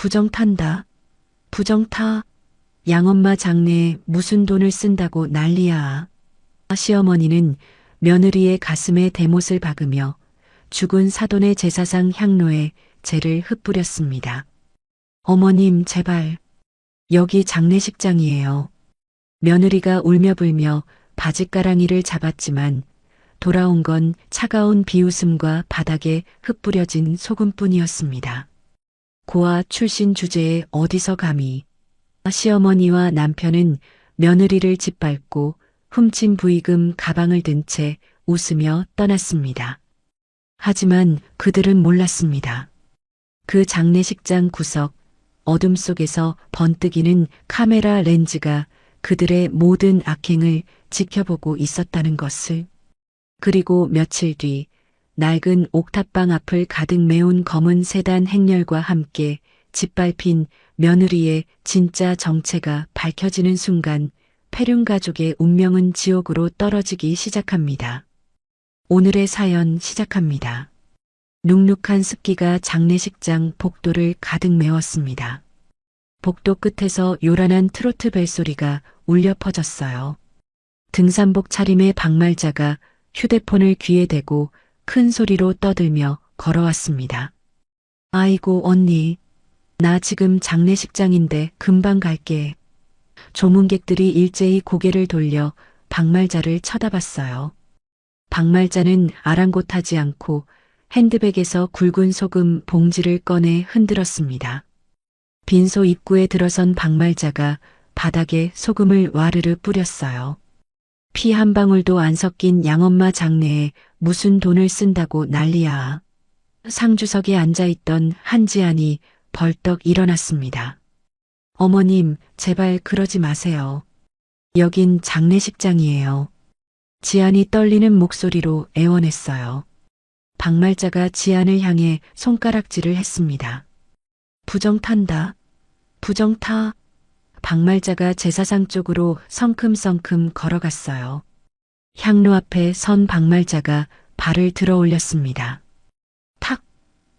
부정탄다. 부정타. 양엄마 장래에 무슨 돈을 쓴다고 난리야. 시어머니는 며느리의 가슴에 대못을 박으며 죽은 사돈의 제사상 향로에 재를 흩뿌렸습니다. 어머님, 제발. 여기 장례식장이에요. 며느리가 울며불며 바짓가랑이를 잡았지만 돌아온 건 차가운 비웃음과 바닥에 흩뿌려진 소금뿐이었습니다. 고아 출신 주제에 어디서 감히. 시어머니와 남편은 며느리를 짓밟고 훔친 부의금 가방을 든 채 웃으며 떠났습니다. 하지만 그들은 몰랐습니다. 그 장례식장 구석, 어둠 속에서 번뜩이는 카메라 렌즈가 그들의 모든 악행을 지켜보고 있었다는 것을. 그리고 며칠 뒤 낡은 옥탑방 앞을 가득 메운 검은 세단 행렬과 함께 짓밟힌 며느리의 진짜 정체가 밝혀지는 순간 패륜 가족의 운명은 지옥으로 떨어지기 시작합니다. 오늘의 사연 시작합니다. 눅눅한 습기가 장례식장 복도를 가득 메웠습니다. 복도 끝에서 요란한 트로트 벨소리가 울려 퍼졌어요. 등산복 차림의 박말자가 휴대폰을 귀에 대고 큰 소리로 떠들며 걸어왔습니다. 아이고 언니, 나 지금 장례식장인데 금방 갈게. 조문객들이 일제히 고개를 돌려 박말자를 쳐다봤어요. 박말자는 아랑곳하지 않고 핸드백에서 굵은 소금 봉지를 꺼내 흔들었습니다. 빈소 입구에 들어선 박말자가 바닥에 소금을 와르르 뿌렸어요. 피 한 방울도 안 섞인 양엄마 장례에 무슨 돈을 쓴다고 난리야. 상주석에 앉아있던 한지안이 벌떡 일어났습니다. 어머님, 제발 그러지 마세요. 여긴 장례식장이에요. 지안이 떨리는 목소리로 애원했어요. 박말자가 지안을 향해 손가락질을 했습니다. 부정탄다. 부정타. 박말자가 제사상 쪽으로 성큼성큼 걸어갔어요. 향로 앞에 선 박말자가 발을 들어 올렸습니다. 탁!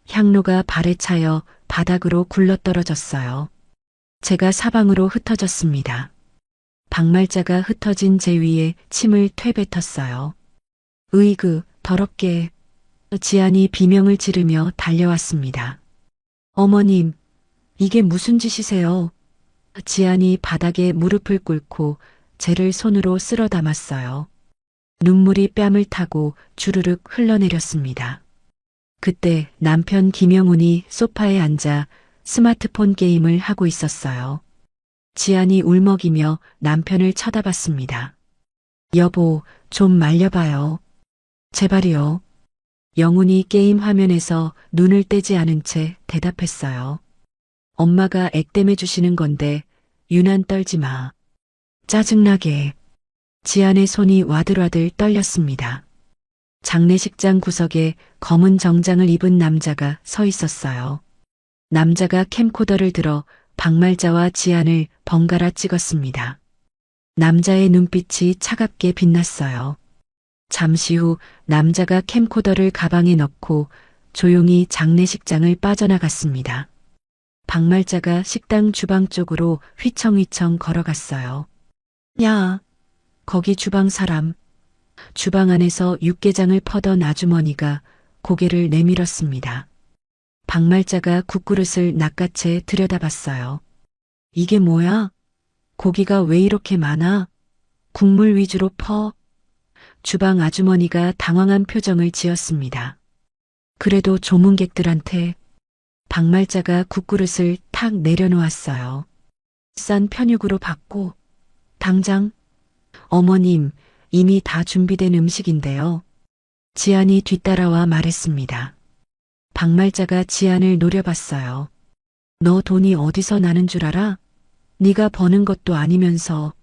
향로가 발에 차여 바닥으로 굴러떨어졌어요. 제가 사방으로 흩어졌습니다. 박말자가 흩어진 제 위에 침을 퇴뱉었어요. 으이그, 더럽게. 지안이 비명을 지르며 달려왔습니다. 어머님, 이게 무슨 짓이세요? 지안이 바닥에 무릎을 꿇고 재를 손으로 쓸어 담았어요. 눈물이 뺨을 타고 주르륵 흘러내렸습니다. 그때 남편 김영훈이 소파에 앉아 스마트폰 게임을 하고 있었어요. 지안이 울먹이며 남편을 쳐다봤습니다. 여보, 좀 말려봐요. 제발이요. 영훈이 게임 화면에서 눈을 떼지 않은 채 대답했어요. 엄마가 액땜해 주시는 건데 유난 떨지 마. 짜증나게. 지안의 손이 와들와들 떨렸습니다. 장례식장 구석에 검은 정장을 입은 남자가 서 있었어요. 남자가 캠코더를 들어 박말자와 지안을 번갈아 찍었습니다. 남자의 눈빛이 차갑게 빛났어요. 잠시 후 남자가 캠코더를 가방에 넣고 조용히 장례식장을 빠져나갔습니다. 박말자가 식당 주방 쪽으로 휘청휘청 걸어갔어요. 야, 거기 주방 사람. 주방 안에서 육개장을 퍼던 아주머니가 고개를 내밀었습니다. 박말자가 국그릇을 낚아채 들여다봤어요. 이게 뭐야? 고기가 왜 이렇게 많아? 국물 위주로 퍼. 주방 아주머니가 당황한 표정을 지었습니다. 그래도 조문객들한테. 박말자가 국그릇을 탁 내려놓았어요. 싼 편육으로 받고. 당장. 어머님, 이미 다 준비된 음식인데요. 지안이 뒤따라와 말했습니다. 박말자가 지안을 노려봤어요. 너 돈이 어디서 나는 줄 알아? 네가 버는 것도 아니면서.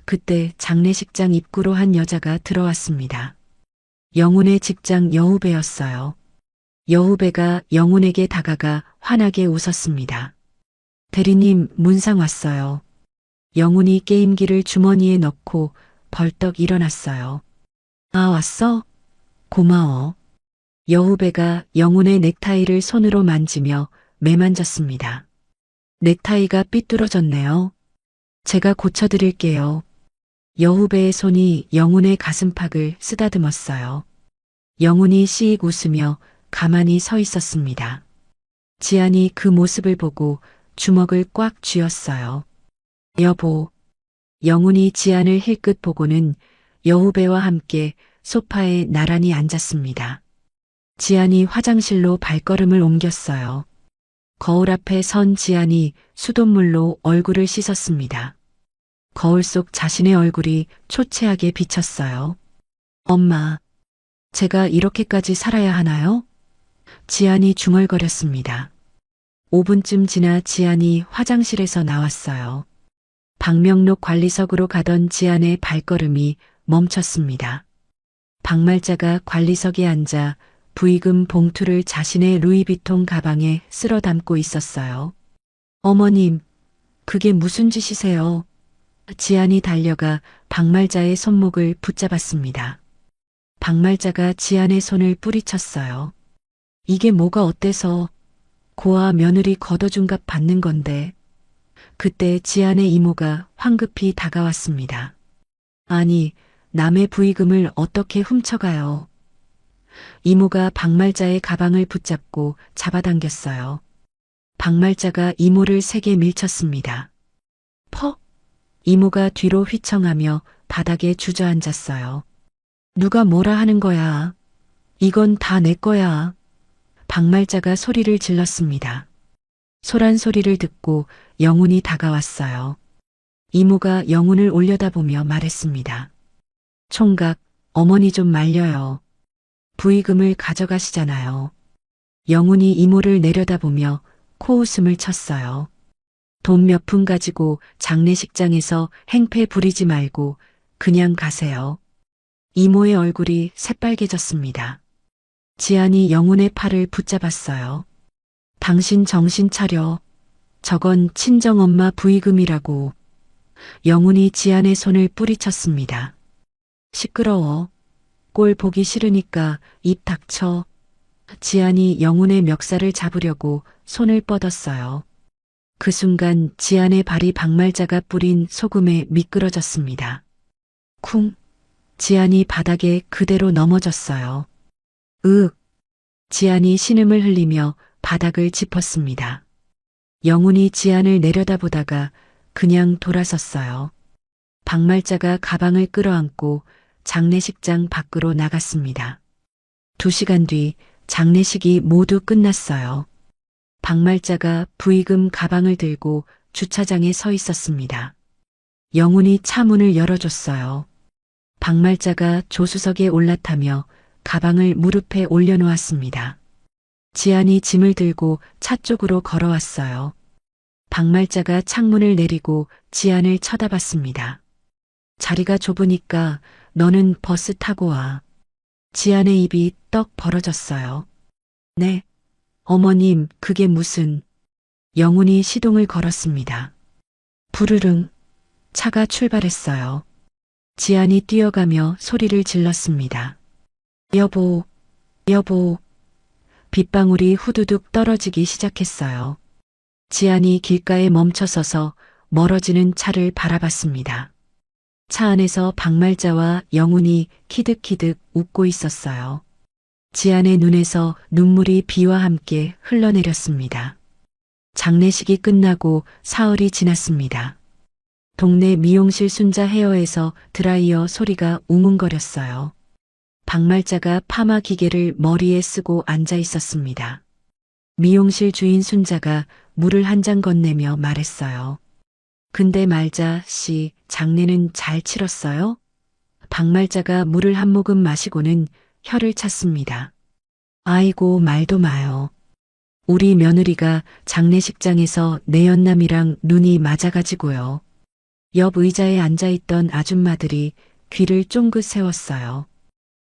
그때 장례식장 입구로 한 여자가 들어왔습니다. 영훈의 직장 여후배였어요. 여후배가 영훈에게 다가가 환하게 웃었습니다. 대리님, 문상 왔어요. 영훈이 게임기를 주머니에 넣고 벌떡 일어났어요. 아, 왔어? 고마워. 여후배가 영훈의 넥타이를 손으로 만지며 매만졌습니다. 넥타이가 삐뚤어졌네요. 제가 고쳐드릴게요. 여후배의 손이 영훈의 가슴팍을 쓰다듬었어요. 영훈이 씩 웃으며 가만히 서 있었습니다. 지안이 그 모습을 보고 주먹을 꽉 쥐었어요. 여보. 영훈이 지안을 힐끗 보고는 여후배와 함께 소파에 나란히 앉았습니다. 지안이 화장실로 발걸음을 옮겼어요. 거울 앞에 선 지안이 수돗물로 얼굴을 씻었습니다. 거울 속 자신의 얼굴이 초췌하게 비쳤어요. 엄마, 제가 이렇게까지 살아야 하나요? 지안이 중얼거렸습니다. 5분쯤 지나 지안이 화장실에서 나왔어요. 박명록 관리석으로 가던 지안의 발걸음이 멈췄습니다. 박말자가 관리석에 앉아 부의금 봉투를 자신의 루이비통 가방에 쓸어 담고 있었어요. 어머님, 그게 무슨 짓이세요? 지안이 달려가 박말자의 손목을 붙잡았습니다. 박말자가 지안의 손을 뿌리쳤어요. 이게 뭐가 어때서? 고아 며느리 걷어준 값 받는 건데. 그때 지안의 이모가 황급히 다가왔습니다. 아니, 남의 부의금을 어떻게 훔쳐가요? 이모가 박말자의 가방을 붙잡고 잡아당겼어요. 박말자가 이모를 세게 밀쳤습니다. 퍽! 이모가 뒤로 휘청하며 바닥에 주저앉았어요. 누가 뭐라 하는 거야? 이건 다 내 거야. 박말자가 소리를 질렀습니다. 소란 소리를 듣고 영훈이 다가왔어요. 이모가 영훈을 올려다보며 말했습니다. 총각, 어머니 좀 말려요. 부의금을 가져가시잖아요. 영훈이 이모를 내려다보며 코웃음을 쳤어요. 돈 몇 푼 가지고 장례식장에서 행패 부리지 말고 그냥 가세요. 이모의 얼굴이 새빨개졌습니다. 지안이 영훈의 팔을 붙잡았어요. 당신 정신 차려. 저건 친정엄마 부의금이라고. 영훈이 지안의 손을 뿌리쳤습니다. 시끄러워. 꼴 보기 싫으니까 입 닥쳐. 지안이 영훈의 멱살을 잡으려고 손을 뻗었어요. 그 순간 지안의 발이 박말자가 뿌린 소금에 미끄러졌습니다. 쿵! 지안이 바닥에 그대로 넘어졌어요. 으윽! 지안이 신음을 흘리며 바닥을 짚었습니다. 영훈이 지안을 내려다보다가 그냥 돌아섰어요. 박말자가 가방을 끌어안고 장례식장 밖으로 나갔습니다. 2시간 뒤 장례식이 모두 끝났어요. 박말자가 부의금 가방을 들고 주차장에 서 있었습니다. 영훈이 차 문을 열어줬어요. 박말자가 조수석에 올라타며 가방을 무릎에 올려놓았습니다. 지안이 짐을 들고 차 쪽으로 걸어왔어요. 박말자가 창문을 내리고 지안을 쳐다봤습니다. 자리가 좁으니까 너는 버스 타고 와. 지안의 입이 떡 벌어졌어요. 네. 어머님, 그게 무슨. 영훈이 시동을 걸었습니다. 부르릉. 차가 출발했어요. 지안이 뛰어가며 소리를 질렀습니다. 여보, 여보. 빗방울이 후두둑 떨어지기 시작했어요. 지안이 길가에 멈춰서서 멀어지는 차를 바라봤습니다. 차 안에서 박말자와 영훈이 키득키득 웃고 있었어요. 지안의 눈에서 눈물이 비와 함께 흘러내렸습니다. 장례식이 끝나고 사흘이 지났습니다. 동네 미용실 순자 헤어에서 드라이어 소리가 웅웅거렸어요. 박말자가 파마 기계를 머리에 쓰고 앉아 있었습니다. 미용실 주인 순자가 물을 한 잔 건네며 말했어요. 근데 말자 씨, 장례는 잘 치렀어요? 박말자가 물을 한 모금 마시고는 혀를 찼습니다. 아이고, 말도 마요. 우리 며느리가 장례식장에서 내 연남이랑 눈이 맞아가지고요. 옆 의자에 앉아있던 아줌마들이 귀를 쫑긋 세웠어요.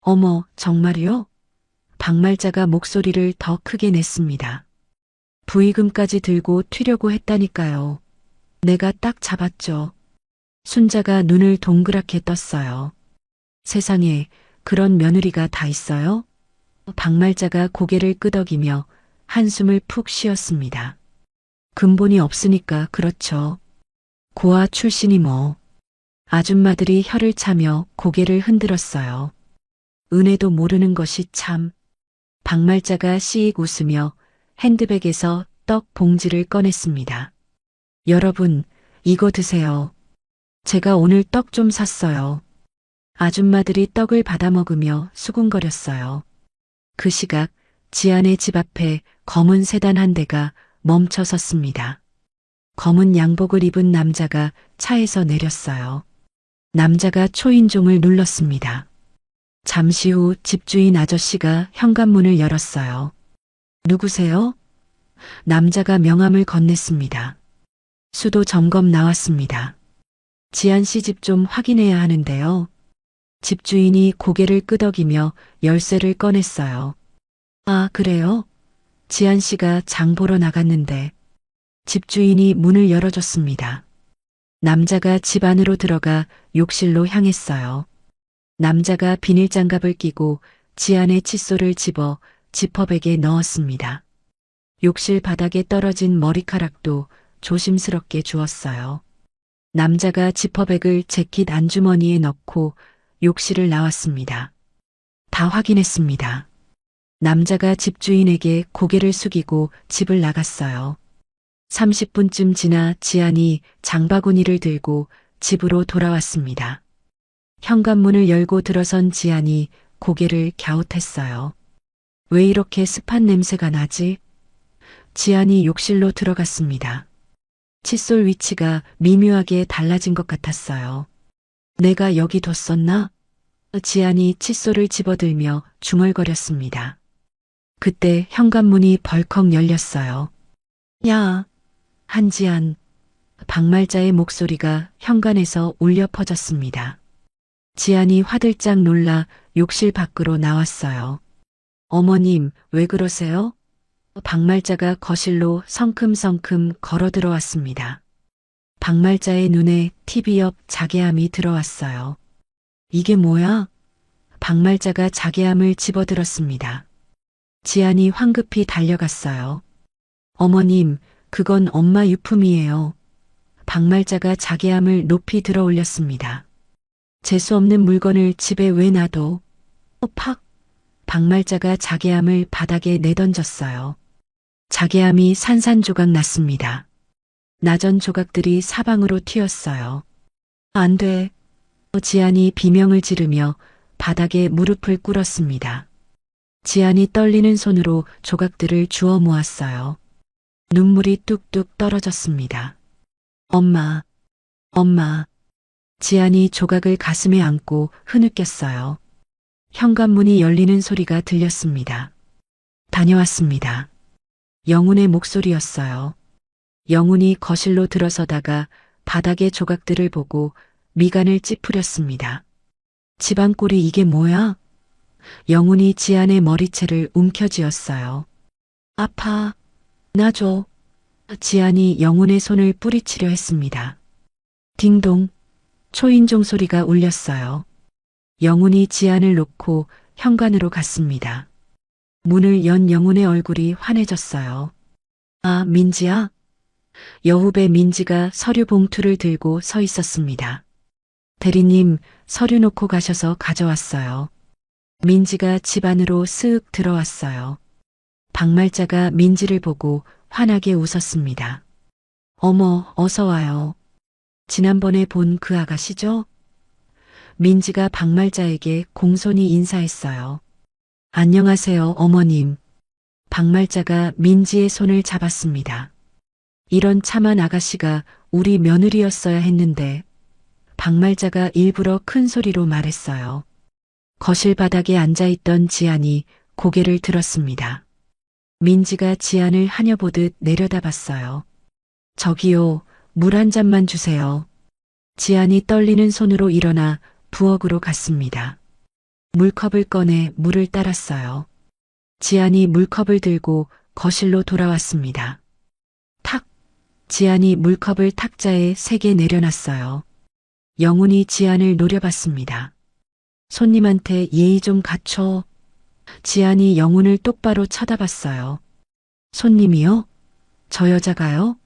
어머, 정말요? 박말자가 목소리를 더 크게 냈습니다. 부의금까지 들고 튀려고 했다니까요. 내가 딱 잡았죠. 순자가 눈을 동그랗게 떴어요. 세상에 그런 며느리가 다 있어요? 박말자가 고개를 끄덕이며 한숨을 푹 쉬었습니다. 근본이 없으니까 그렇죠. 고아 출신이 뭐. 아줌마들이 혀를 차며 고개를 흔들었어요. 은혜도 모르는 것이 참. 박말자가 씩 웃으며 핸드백에서 떡 봉지를 꺼냈습니다. 여러분, 이거 드세요. 제가 오늘 떡 좀 샀어요. 아줌마들이 떡을 받아 먹으며 수군거렸어요. 그 시각 지안의 집 앞에 검은 세단 한 대가 멈춰 섰습니다. 검은 양복을 입은 남자가 차에서 내렸어요. 남자가 초인종을 눌렀습니다. 잠시 후 집주인 아저씨가 현관문을 열었어요. 누구세요? 남자가 명함을 건넸습니다. 수도 점검 나왔습니다. 지안 씨 집 좀 확인해야 하는데요. 집주인이 고개를 끄덕이며 열쇠를 꺼냈어요. 아, 그래요? 지안 씨가 장 보러 나갔는데 집주인이 문을 열어줬습니다. 남자가 집 안으로 들어가 욕실로 향했어요. 남자가 비닐장갑을 끼고 지안의 칫솔을 집어 지퍼백에 넣었습니다. 욕실 바닥에 떨어진 머리카락도 조심스럽게 주웠어요. 남자가 지퍼백을 재킷 안주머니에 넣고 욕실을 나왔습니다. 다 확인했습니다. 남자가 집주인에게 고개를 숙이고 집을 나갔어요. 30분쯤 지나 지안이 장바구니를 들고 집으로 돌아왔습니다. 현관문을 열고 들어선 지안이 고개를 갸웃했어요. 왜 이렇게 습한 냄새가 나지? 지안이 욕실로 들어갔습니다. 칫솔 위치가 미묘하게 달라진 것 같았어요. 내가 여기 뒀었나? 지안이 칫솔을 집어들며 중얼거렸습니다. 그때 현관문이 벌컥 열렸어요. 야, 한지안. 박말자의 목소리가 현관에서 울려 퍼졌습니다. 지안이 화들짝 놀라 욕실 밖으로 나왔어요. 어머님, 왜 그러세요? 박말자가 거실로 성큼성큼 걸어 들어왔습니다. 박말자의 눈에 TV 옆 자개암이 들어왔어요. 이게 뭐야? 박말자가 자개암을 집어들었습니다. 지안이 황급히 달려갔어요. 어머님, 그건 엄마 유품이에요. 박말자가 자개암을 높이 들어 올렸습니다. 재수없는 물건을 집에 왜 놔둬? 팍! 박말자가 자개암을 바닥에 내던졌어요. 자개암이 산산조각 났습니다. 나전 조각들이 사방으로 튀었어요. 안 돼. 지안이 비명을 지르며 바닥에 무릎을 꿇었습니다. 지안이 떨리는 손으로 조각들을 주워 모았어요. 눈물이 뚝뚝 떨어졌습니다. 엄마, 엄마. 지안이 조각을 가슴에 안고 흐느꼈어요. 현관문이 열리는 소리가 들렸습니다. 다녀왔습니다. 영훈의 목소리였어요. 영훈이 거실로 들어서다가 바닥의 조각들을 보고 미간을 찌푸렸습니다. 집안 꼴이 이게 뭐야? 영훈이 지안의 머리채를 움켜쥐었어요. 아파. 나 줘. 지안이 영훈의 손을 뿌리치려 했습니다. 딩동. 초인종 소리가 울렸어요. 영훈이 지안을 놓고 현관으로 갔습니다. 문을 연 영훈의 얼굴이 환해졌어요. 아, 민지야? 여후배 민지가 서류 봉투를 들고 서 있었습니다. 대리님, 서류 놓고 가셔서 가져왔어요. 민지가 집 안으로 쓱 들어왔어요. 박말자가 민지를 보고 환하게 웃었습니다. 어머, 어서 와요. 지난번에 본 그 아가씨죠? 민지가 박말자에게 공손히 인사했어요. 안녕하세요, 어머님. 박말자가 민지의 손을 잡았습니다. 이런 참한 아가씨가 우리 며느리였어야 했는데 박말자가 일부러 큰 소리로 말했어요. 거실 바닥에 앉아있던 지안이 고개를 들었습니다. 민지가 지안을 하녀보듯 내려다봤어요. 저기요, 물 한 잔만 주세요. 지안이 떨리는 손으로 일어나 부엌으로 갔습니다. 물컵을 꺼내 물을 따랐어요. 지안이 물컵을 들고 거실로 돌아왔습니다. 탁! 지안이 물컵을 탁자에 3개 내려놨어요. 영훈이 지안을 노려봤습니다. 손님한테 예의 좀 갖춰. 지안이 영훈을 똑바로 쳐다봤어요. 손님이요? 저 여자가요?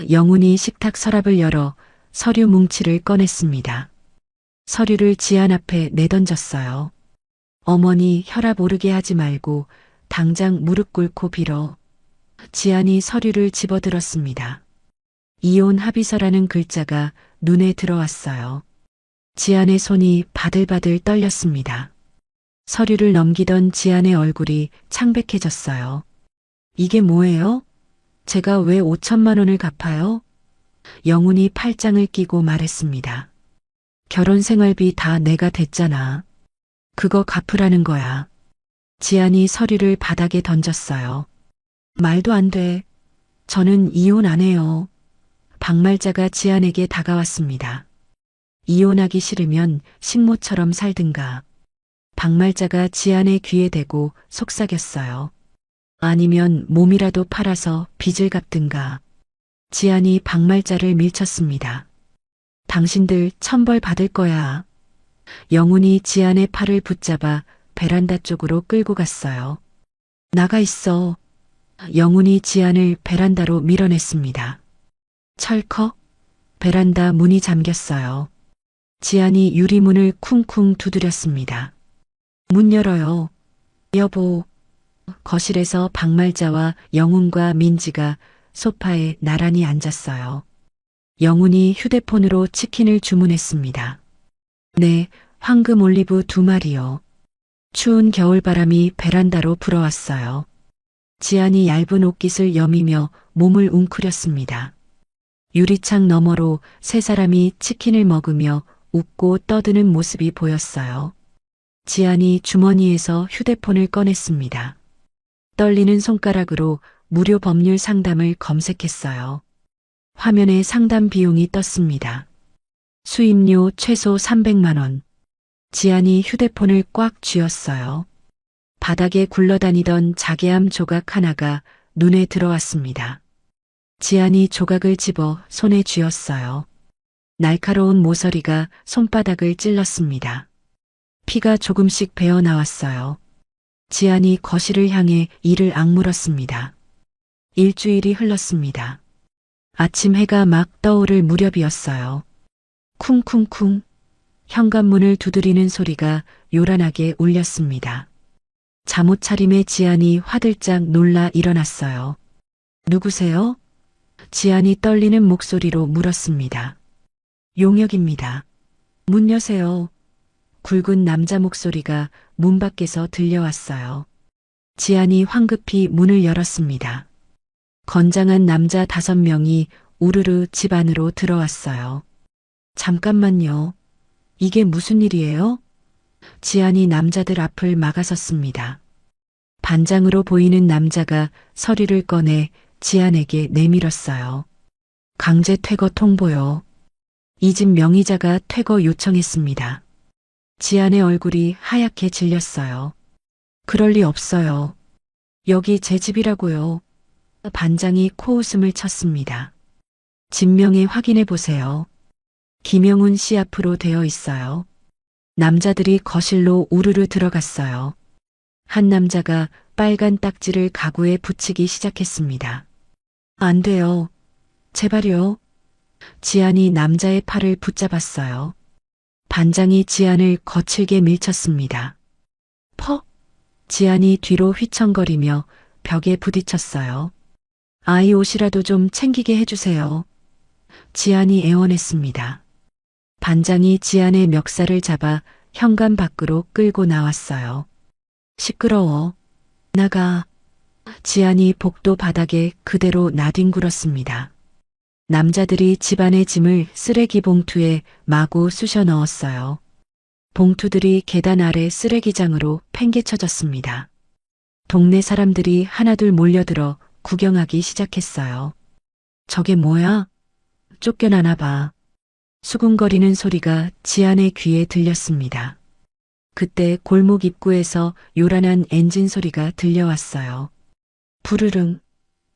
영훈이 식탁 서랍을 열어 서류 뭉치를 꺼냈습니다. 서류를 지안 앞에 내던졌어요. 어머니 혈압 오르게 하지 말고 당장 무릎 꿇고 빌어. 지안이 서류를 집어들었습니다. 이혼 합의서라는 글자가 눈에 들어왔어요. 지안의 손이 바들바들 떨렸습니다. 서류를 넘기던 지안의 얼굴이 창백해졌어요. 이게 뭐예요? 제가 왜 5천만 원을 갚아요? 영훈이 팔짱을 끼고 말했습니다. 결혼 생활비 다 내가 댔잖아. 그거 갚으라는 거야. 지안이 서류를 바닥에 던졌어요. 말도 안 돼. 저는 이혼 안 해요. 박말자가 지안에게 다가왔습니다. 이혼하기 싫으면 식모처럼 살든가. 박말자가 지안의 귀에 대고 속삭였어요. 아니면 몸이라도 팔아서 빚을 갚든가. 지안이 박말자를 밀쳤습니다. 당신들 천벌 받을 거야. 영훈이 지안의 팔을 붙잡아 베란다 쪽으로 끌고 갔어요. 나가 있어. 영훈이 지안을 베란다로 밀어냈습니다. 철컥 베란다 문이 잠겼어요. 지안이 유리문을 쿵쿵 두드렸습니다. 문 열어요. 여보. 거실에서 박말자와 영훈과 민지가 소파에 나란히 앉았어요. 영훈이 휴대폰으로 치킨을 주문했습니다. 네, 황금 올리브 2마리요. 추운 겨울바람이 베란다로 불어왔어요. 지안이 얇은 옷깃을 여미며 몸을 웅크렸습니다. 유리창 너머로 세 사람이 치킨을 먹으며 웃고 떠드는 모습이 보였어요. 지안이 주머니에서 휴대폰을 꺼냈습니다. 떨리는 손가락으로 무료 법률 상담을 검색했어요. 화면에 상담 비용이 떴습니다. 수임료 최소 300만 원. 지안이 휴대폰을 꽉 쥐었어요. 바닥에 굴러다니던 자개암 조각 하나가 눈에 들어왔습니다. 지안이 조각을 집어 손에 쥐었어요. 날카로운 모서리가 손바닥을 찔렀습니다. 피가 조금씩 배어 나왔어요. 지안이 거실을 향해 이를 악물었습니다. 일주일이 흘렀습니다. 아침 해가 막 떠오를 무렵이었어요. 쿵쿵쿵 현관문을 두드리는 소리가 요란하게 울렸습니다. 잠옷 차림의 지안이 화들짝 놀라 일어났어요. 누구세요? 지안이 떨리는 목소리로 물었습니다. 용역입니다. 문 여세요. 굵은 남자 목소리가 문 밖에서 들려왔어요. 지안이 황급히 문을 열었습니다. 건장한 남자 5명이 우르르 집 안으로 들어왔어요. 잠깐만요. 이게 무슨 일이에요? 지안이 남자들 앞을 막아섰습니다. 반장으로 보이는 남자가 서류를 꺼내 지안에게 내밀었어요. 강제 퇴거 통보요. 이 집 명의자가 퇴거 요청했습니다. 지안의 얼굴이 하얗게 질렸어요. 그럴 리 없어요. 여기 제 집이라고요. 반장이 코웃음을 쳤습니다. 진명에 확인해 보세요. 김영훈 씨 앞으로 되어 있어요. 남자들이 거실로 우르르 들어갔어요. 한 남자가 빨간 딱지를 가구에 붙이기 시작했습니다. 안 돼요. 제발요. 지안이 남자의 팔을 붙잡았어요. 반장이 지안을 거칠게 밀쳤습니다. 퍽! 지안이 뒤로 휘청거리며 벽에 부딪혔어요. 아이 옷이라도 좀 챙기게 해주세요. 지안이 애원했습니다. 반장이 지안의 멱살을 잡아 현관 밖으로 끌고 나왔어요. 시끄러워. 나가. 지안이 복도 바닥에 그대로 나뒹굴었습니다. 남자들이 집안의 짐을 쓰레기 봉투에 마구 쑤셔 넣었어요. 봉투들이 계단 아래 쓰레기장으로 팽개쳐졌습니다. 동네 사람들이 하나둘 몰려들어 구경하기 시작했어요. 저게 뭐야? 쫓겨나나 봐. 수군거리는 소리가 지안의 귀에 들렸습니다. 그때 골목 입구에서 요란한 엔진 소리가 들려왔어요. 부르릉.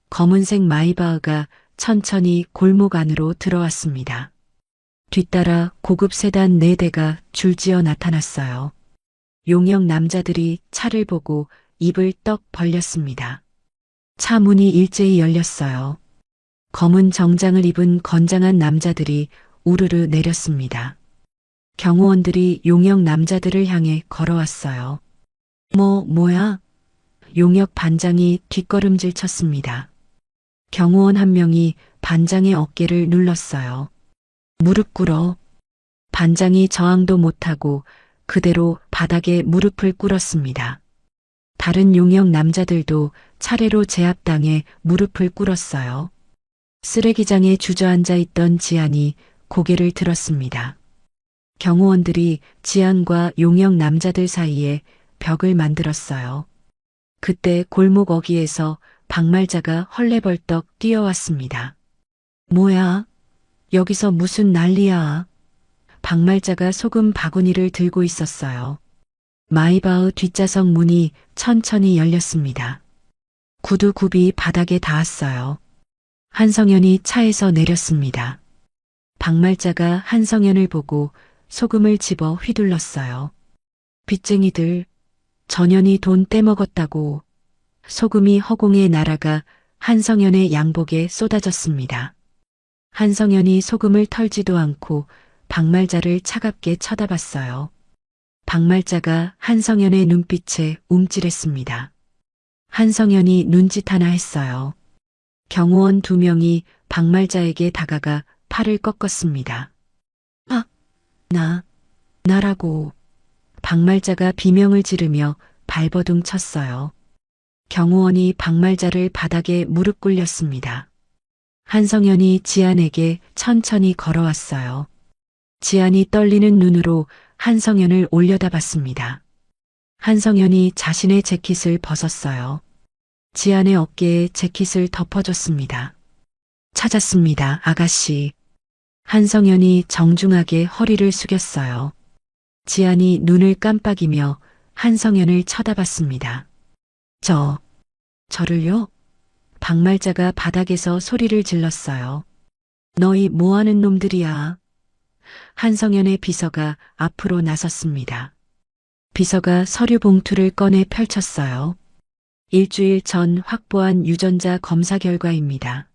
검은색 마이바흐가 천천히 골목 안으로 들어왔습니다. 뒤따라 고급 세단 4대가 줄지어 나타났어요. 용역 남자들이 차를 보고 입을 떡 벌렸습니다. 차 문이 일제히 열렸어요. 검은 정장을 입은 건장한 남자들이 우르르 내렸습니다. 경호원들이 용역 남자들을 향해 걸어왔어요. 뭐야? 용역 반장이 뒷걸음질 쳤습니다. 경호원 한 명이 반장의 어깨를 눌렀어요. 무릎 꿇어. 반장이 저항도 못하고 그대로 바닥에 무릎을 꿇었습니다. 다른 용역 남자들도 차례로 제압당해 무릎을 꿇었어요. 쓰레기장에 주저앉아 있던 지안이 고개를 들었습니다. 경호원들이 지안과 용역 남자들 사이에 벽을 만들었어요. 그때 골목 어귀에서 박말자가 헐레벌떡 뛰어왔습니다. 뭐야? 여기서 무슨 난리야? 박말자가 소금 바구니를 들고 있었어요. 마이바흐 뒷좌석 문이 천천히 열렸습니다. 구두 굽이 바닥에 닿았어요. 한성현이 차에서 내렸습니다. 박말자가 한성현을 보고 소금을 집어 휘둘렀어요. 빚쟁이들, 전현이 돈 떼먹었다고. 소금이 허공에 날아가 한성현의 양복에 쏟아졌습니다. 한성현이 소금을 털지도 않고 박말자를 차갑게 쳐다봤어요. 박말자가 한성현의 눈빛에 움찔했습니다. 한성현이 눈짓 하나 했어요. 경호원 2명이 박말자에게 다가가 팔을 꺾었습니다. 나라고. 박말자가 비명을 지르며 발버둥 쳤어요. 경호원이 박말자를 바닥에 무릎 꿇렸습니다. 한성현이 지안에게 천천히 걸어왔어요. 지안이 떨리는 눈으로 한성현을 올려다봤습니다. 한성현이 자신의 재킷을 벗었어요. 지안의 어깨에 재킷을 덮어줬습니다. 찾았습니다, 아가씨. 한성현이 정중하게 허리를 숙였어요. 지안이 눈을 깜빡이며 한성현을 쳐다봤습니다. 저를요? 박말자가 바닥에서 소리를 질렀어요. 너희 뭐하는 놈들이야? 한성현의 비서가 앞으로 나섰습니다. 비서가 서류 봉투를 꺼내 펼쳤어요. 일주일 전 확보한 유전자 검사 결과입니다.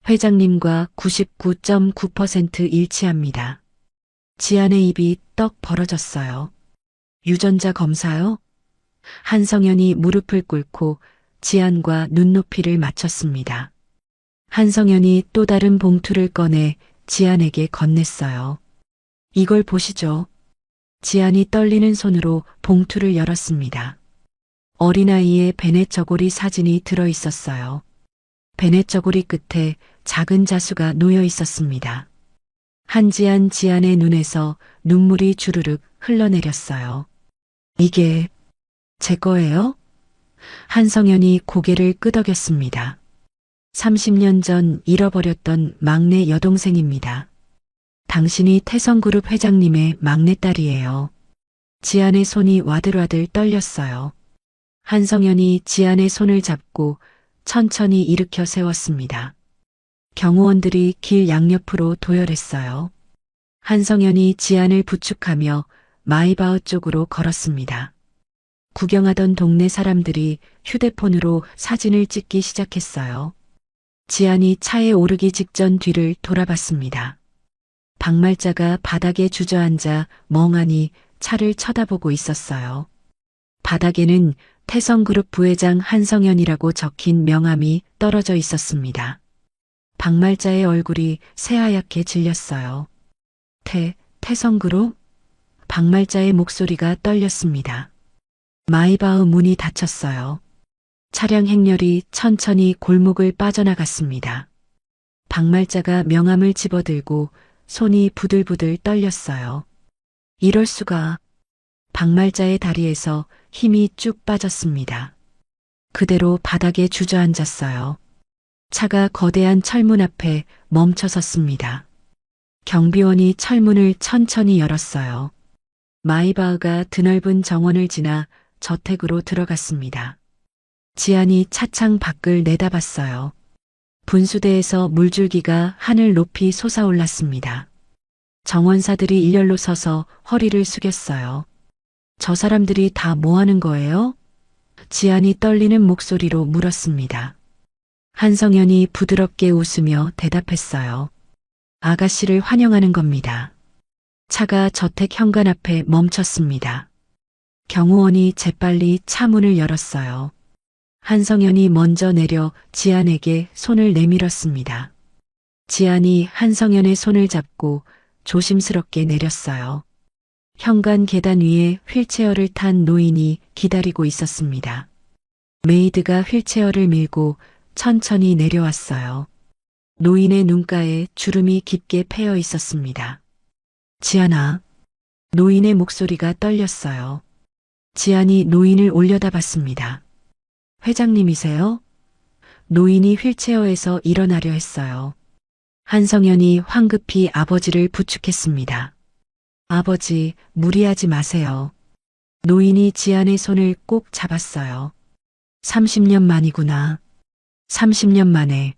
회장님과 99.9% 일치합니다. 지안의 입이 떡 벌어졌어요. 유전자 검사요? 한성현이 무릎을 꿇고 지안과 눈높이를 맞췄습니다. 한성현이 또 다른 봉투를 꺼내 지안에게 건넸어요. 이걸 보시죠. 지안이 떨리는 손으로 봉투를 열었습니다. 어린아이의 베넷 저고리 사진이 들어 있었어요. 베넷 저고리 끝에 작은 자수가 놓여 있었습니다. 한지안 지안의 눈에서 눈물이 주르륵 흘러내렸어요. 이게 제 거예요? 한성현이 고개를 끄덕였습니다. 30년 전 잃어버렸던 막내 여동생입니다. 당신이 태성그룹 회장님의 막내딸이에요. 지안의 손이 와들와들 떨렸어요. 한성현이 지안의 손을 잡고 천천히 일으켜 세웠습니다. 경호원들이 길 양옆으로 도열했어요. 한성현이 지안을 부축하며 마이바흐 쪽으로 걸었습니다. 구경하던 동네 사람들이 휴대폰으로 사진을 찍기 시작했어요. 지안이 차에 오르기 직전 뒤를 돌아봤습니다. 박말자가 바닥에 주저앉아 멍하니 차를 쳐다보고 있었어요. 바닥에는 태성그룹 부회장 한성현이라고 적힌 명함이 떨어져 있었습니다. 박말자의 얼굴이 새하얗게 질렸어요. 태성그룹? 박말자의 목소리가 떨렸습니다. 마이바흐 문이 닫혔어요. 차량 행렬이 천천히 골목을 빠져나갔습니다. 박말자가 명함을 집어들고 손이 부들부들 떨렸어요. 이럴 수가. 박말자의 다리에서 힘이 쭉 빠졌습니다. 그대로 바닥에 주저앉았어요. 차가 거대한 철문 앞에 멈춰 섰습니다. 경비원이 철문을 천천히 열었어요. 마이바흐가 드넓은 정원을 지나 저택으로 들어갔습니다. 지안이 차창 밖을 내다봤어요. 분수대에서 물줄기가 하늘 높이 솟아올랐습니다. 정원사들이 일렬로 서서 허리를 숙였어요. 저 사람들이 다 뭐 하는 거예요? 지안이 떨리는 목소리로 물었습니다. 한성현이 부드럽게 웃으며 대답했어요. 아가씨를 환영하는 겁니다. 차가 저택 현관 앞에 멈췄습니다. 경호원이 재빨리 차 문을 열었어요. 한성현이 먼저 내려 지안에게 손을 내밀었습니다. 지안이 한성현의 손을 잡고 조심스럽게 내렸어요. 현관 계단 위에 휠체어를 탄 노인이 기다리고 있었습니다. 메이드가 휠체어를 밀고 천천히 내려왔어요. 노인의 눈가에 주름이 깊게 패여 있었습니다. 지안아. 노인의 목소리가 떨렸어요. 지안이 노인을 올려다봤습니다. 회장님이세요? 노인이 휠체어에서 일어나려 했어요. 한성현이 황급히 아버지를 부축했습니다. 아버지, 무리하지 마세요. 노인이 지안의 손을 꼭 잡았어요. 30년 만이구나. 30년 만에.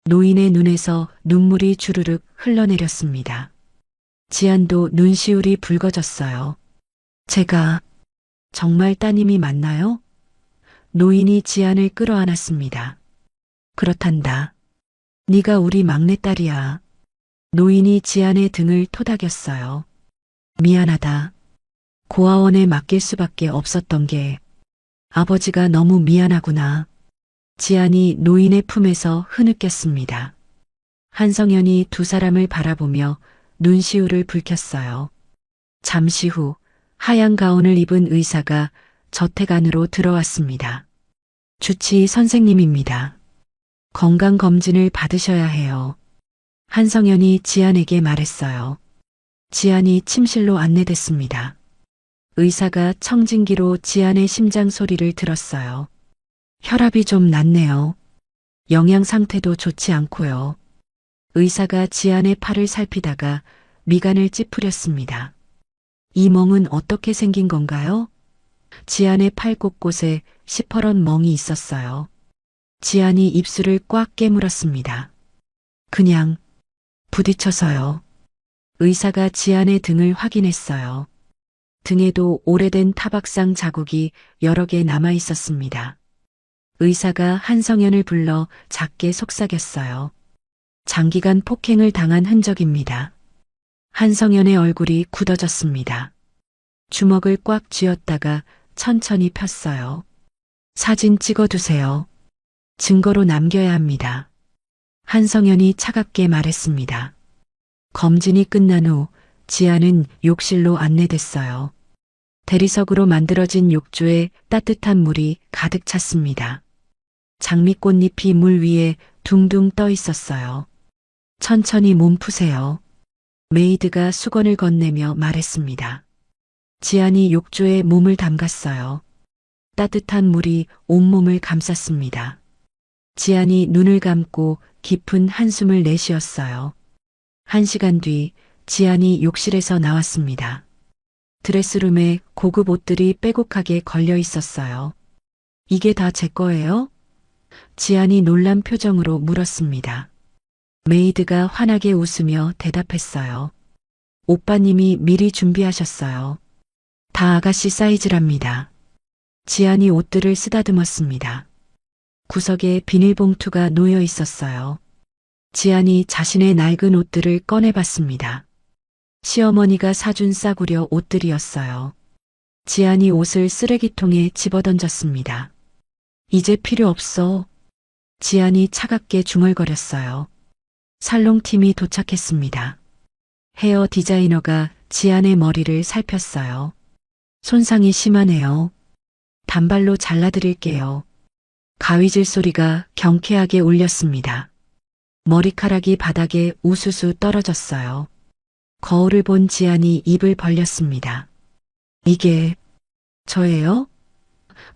노인의 눈에서 눈물이 주르륵 흘러내렸습니다. 지안도 눈시울이 붉어졌어요. 제가 정말 따님이 맞나요? 노인이 지안을 끌어안았습니다. 그렇단다. 네가 우리 막내딸이야. 노인이 지안의 등을 토닥였어요. 미안하다. 고아원에 맡길 수밖에 없었던 게 아버지가 너무 미안하구나. 지안이 노인의 품에서 흐느꼈습니다. 한성현이 두 사람을 바라보며 눈시울을 붉혔어요. 잠시 후 하얀 가운을 입은 의사가 저택 안으로 들어왔습니다. 주치 선생님입니다. 건강검진을 받으셔야 해요. 한성현이 지안에게 말했어요. 지안이 침실로 안내됐습니다. 의사가 청진기로 지안의 심장 소리를 들었어요. 혈압이 좀 낮네요. 영양 상태도 좋지 않고요. 의사가 지안의 팔을 살피다가 미간을 찌푸렸습니다. 이 멍은 어떻게 생긴 건가요? 지안의 팔 곳곳에 시퍼런 멍이 있었어요. 지안이 입술을 꽉 깨물었습니다. 그냥 부딪혀서요. 의사가 지안의 등을 확인했어요. 등에도 오래된 타박상 자국이 여러 개 남아 있었습니다. 의사가 한성현을 불러 작게 속삭였어요. 장기간 폭행을 당한 흔적입니다. 한성현의 얼굴이 굳어졌습니다. 주먹을 꽉 쥐었다가 천천히 폈어요. 사진 찍어두세요. 증거로 남겨야 합니다. 한성현이 차갑게 말했습니다. 검진이 끝난 후 지안은 욕실로 안내됐어요. 대리석으로 만들어진 욕조에 따뜻한 물이 가득 찼습니다. 장미꽃잎이 물 위에 둥둥 떠 있었어요. 천천히 몸 푸세요. 메이드가 수건을 건네며 말했습니다. 지안이 욕조에 몸을 담갔어요. 따뜻한 물이 온몸을 감쌌습니다. 지안이 눈을 감고 깊은 한숨을 내쉬었어요. 1시간 뒤 지안이 욕실에서 나왔습니다. 드레스룸에 고급 옷들이 빼곡하게 걸려 있었어요. 이게 다 제 거예요? 지안이 놀란 표정으로 물었습니다. 메이드가 환하게 웃으며 대답했어요. 오빠님이 미리 준비하셨어요. 다 아가씨 사이즈랍니다. 지안이 옷들을 쓰다듬었습니다. 구석에 비닐봉투가 놓여 있었어요. 지안이 자신의 낡은 옷들을 꺼내봤습니다. 시어머니가 사준 싸구려 옷들이었어요. 지안이 옷을 쓰레기통에 집어던졌습니다. 이제 필요 없어. 지안이 차갑게 중얼거렸어요. 살롱팀이 도착했습니다. 헤어 디자이너가 지안의 머리를 살폈어요. 손상이 심하네요. 단발로 잘라드릴게요. 가위질 소리가 경쾌하게 울렸습니다. 머리카락이 바닥에 우수수 떨어졌어요. 거울을 본 지안이 입을 벌렸습니다. 이게 저예요?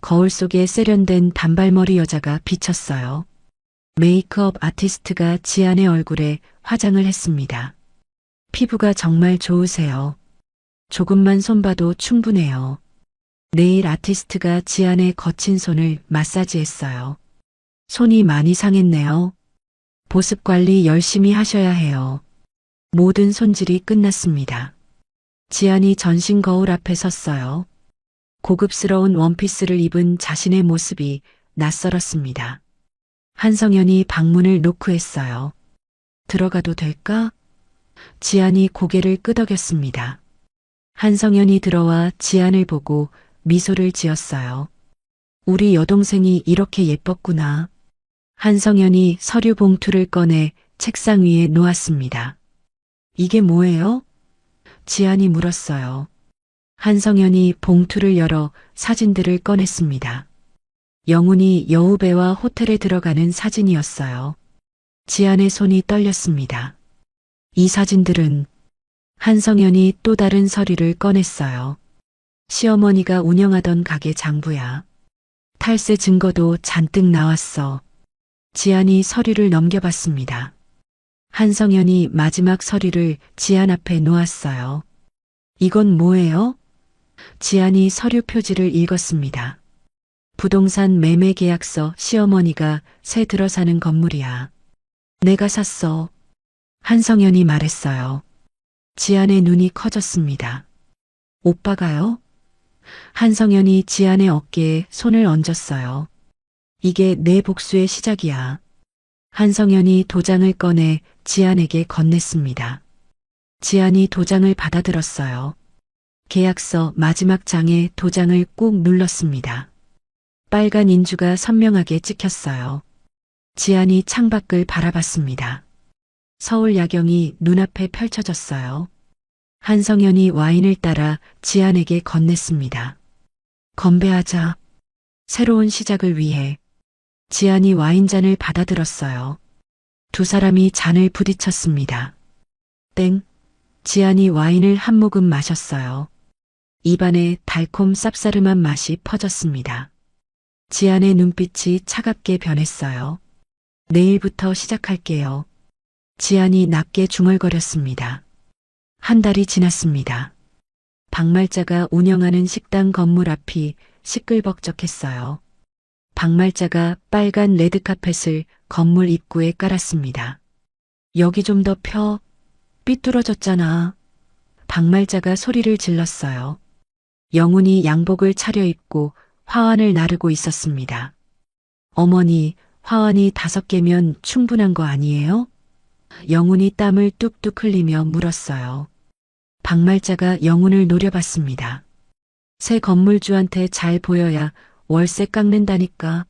거울 속에 세련된 단발머리 여자가 비쳤어요. 메이크업 아티스트가 지안의 얼굴에 화장을 했습니다. 피부가 정말 좋으세요. 조금만 손봐도 충분해요. 네일 아티스트가 지안의 거친 손을 마사지했어요. 손이 많이 상했네요. 보습 관리 열심히 하셔야 해요. 모든 손질이 끝났습니다. 지안이 전신 거울 앞에 섰어요. 고급스러운 원피스를 입은 자신의 모습이 낯설었습니다. 한성현이 방문을 노크했어요. 들어가도 될까? 지안이 고개를 끄덕였습니다. 한성현이 들어와 지안을 보고 미소를 지었어요. 우리 여동생이 이렇게 예뻤구나. 한성현이 서류 봉투를 꺼내 책상 위에 놓았습니다. 이게 뭐예요? 지안이 물었어요. 한성현이 봉투를 열어 사진들을 꺼냈습니다. 영훈이 여우배와 호텔에 들어가는 사진이었어요. 지안의 손이 떨렸습니다. 이 사진들은 한성현이 또 다른 서류를 꺼냈어요. 시어머니가 운영하던 가게 장부야. 탈세 증거도 잔뜩 나왔어. 지안이 서류를 넘겨봤습니다. 한성현이 마지막 서류를 지안 앞에 놓았어요. 이건 뭐예요? 지안이 서류 표지를 읽었습니다. 부동산 매매 계약서. 시어머니가 새 들어 사는 건물이야. 내가 샀어. 한성현이 말했어요. 지안의 눈이 커졌습니다. 오빠가요? 한성현이 지안의 어깨에 손을 얹었어요. 이게 내 복수의 시작이야. 한성현이 도장을 꺼내 지안에게 건넸습니다. 지안이 도장을 받아들었어요. 계약서 마지막 장에 도장을 꾹 눌렀습니다. 빨간 인주가 선명하게 찍혔어요. 지안이 창밖을 바라봤습니다. 서울 야경이 눈앞에 펼쳐졌어요. 한성현이 와인을 따라 지안에게 건넸습니다. 건배하자. 새로운 시작을 위해. 지안이 와인잔을 받아들었어요. 두 사람이 잔을 부딪혔습니다. 땡. 지안이 와인을 한 모금 마셨어요. 입안에 달콤 쌉싸름한 맛이 퍼졌습니다. 지안의 눈빛이 차갑게 변했어요. 내일부터 시작할게요. 지안이 낮게 중얼거렸습니다. 한 달이 지났습니다. 박말자가 운영하는 식당 건물 앞이 시끌벅적했어요. 박말자가 빨간 레드카펫을 건물 입구에 깔았습니다. 여기 좀 더 펴. 삐뚤어졌잖아. 박말자가 소리를 질렀어요. 영훈이 양복을 차려입고 화환을 나르고 있었습니다. 어머니, 화환이 5개면 충분한 거 아니에요? 영훈이 땀을 뚝뚝 흘리며 물었어요. 박말자가 영훈을 노려봤습니다. 새 건물주한테 잘 보여야 월세 깎는다니까.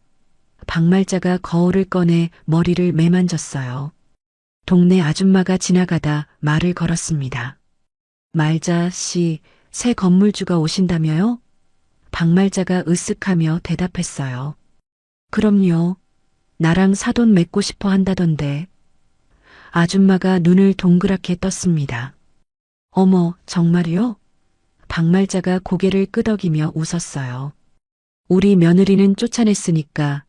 박말자가 거울을 꺼내 머리를 매만졌어요. 동네 아줌마가 지나가다 말을 걸었습니다. 말자 씨, 새 건물주가 오신다며요? 박말자가 으쓱하며 대답했어요. 그럼요. 나랑 사돈 맺고 싶어 한다던데. 아줌마가 눈을 동그랗게 떴습니다. 어머, 정말이요? 박말자가 고개를 끄덕이며 웃었어요. 우리 며느리는 쫓아냈으니까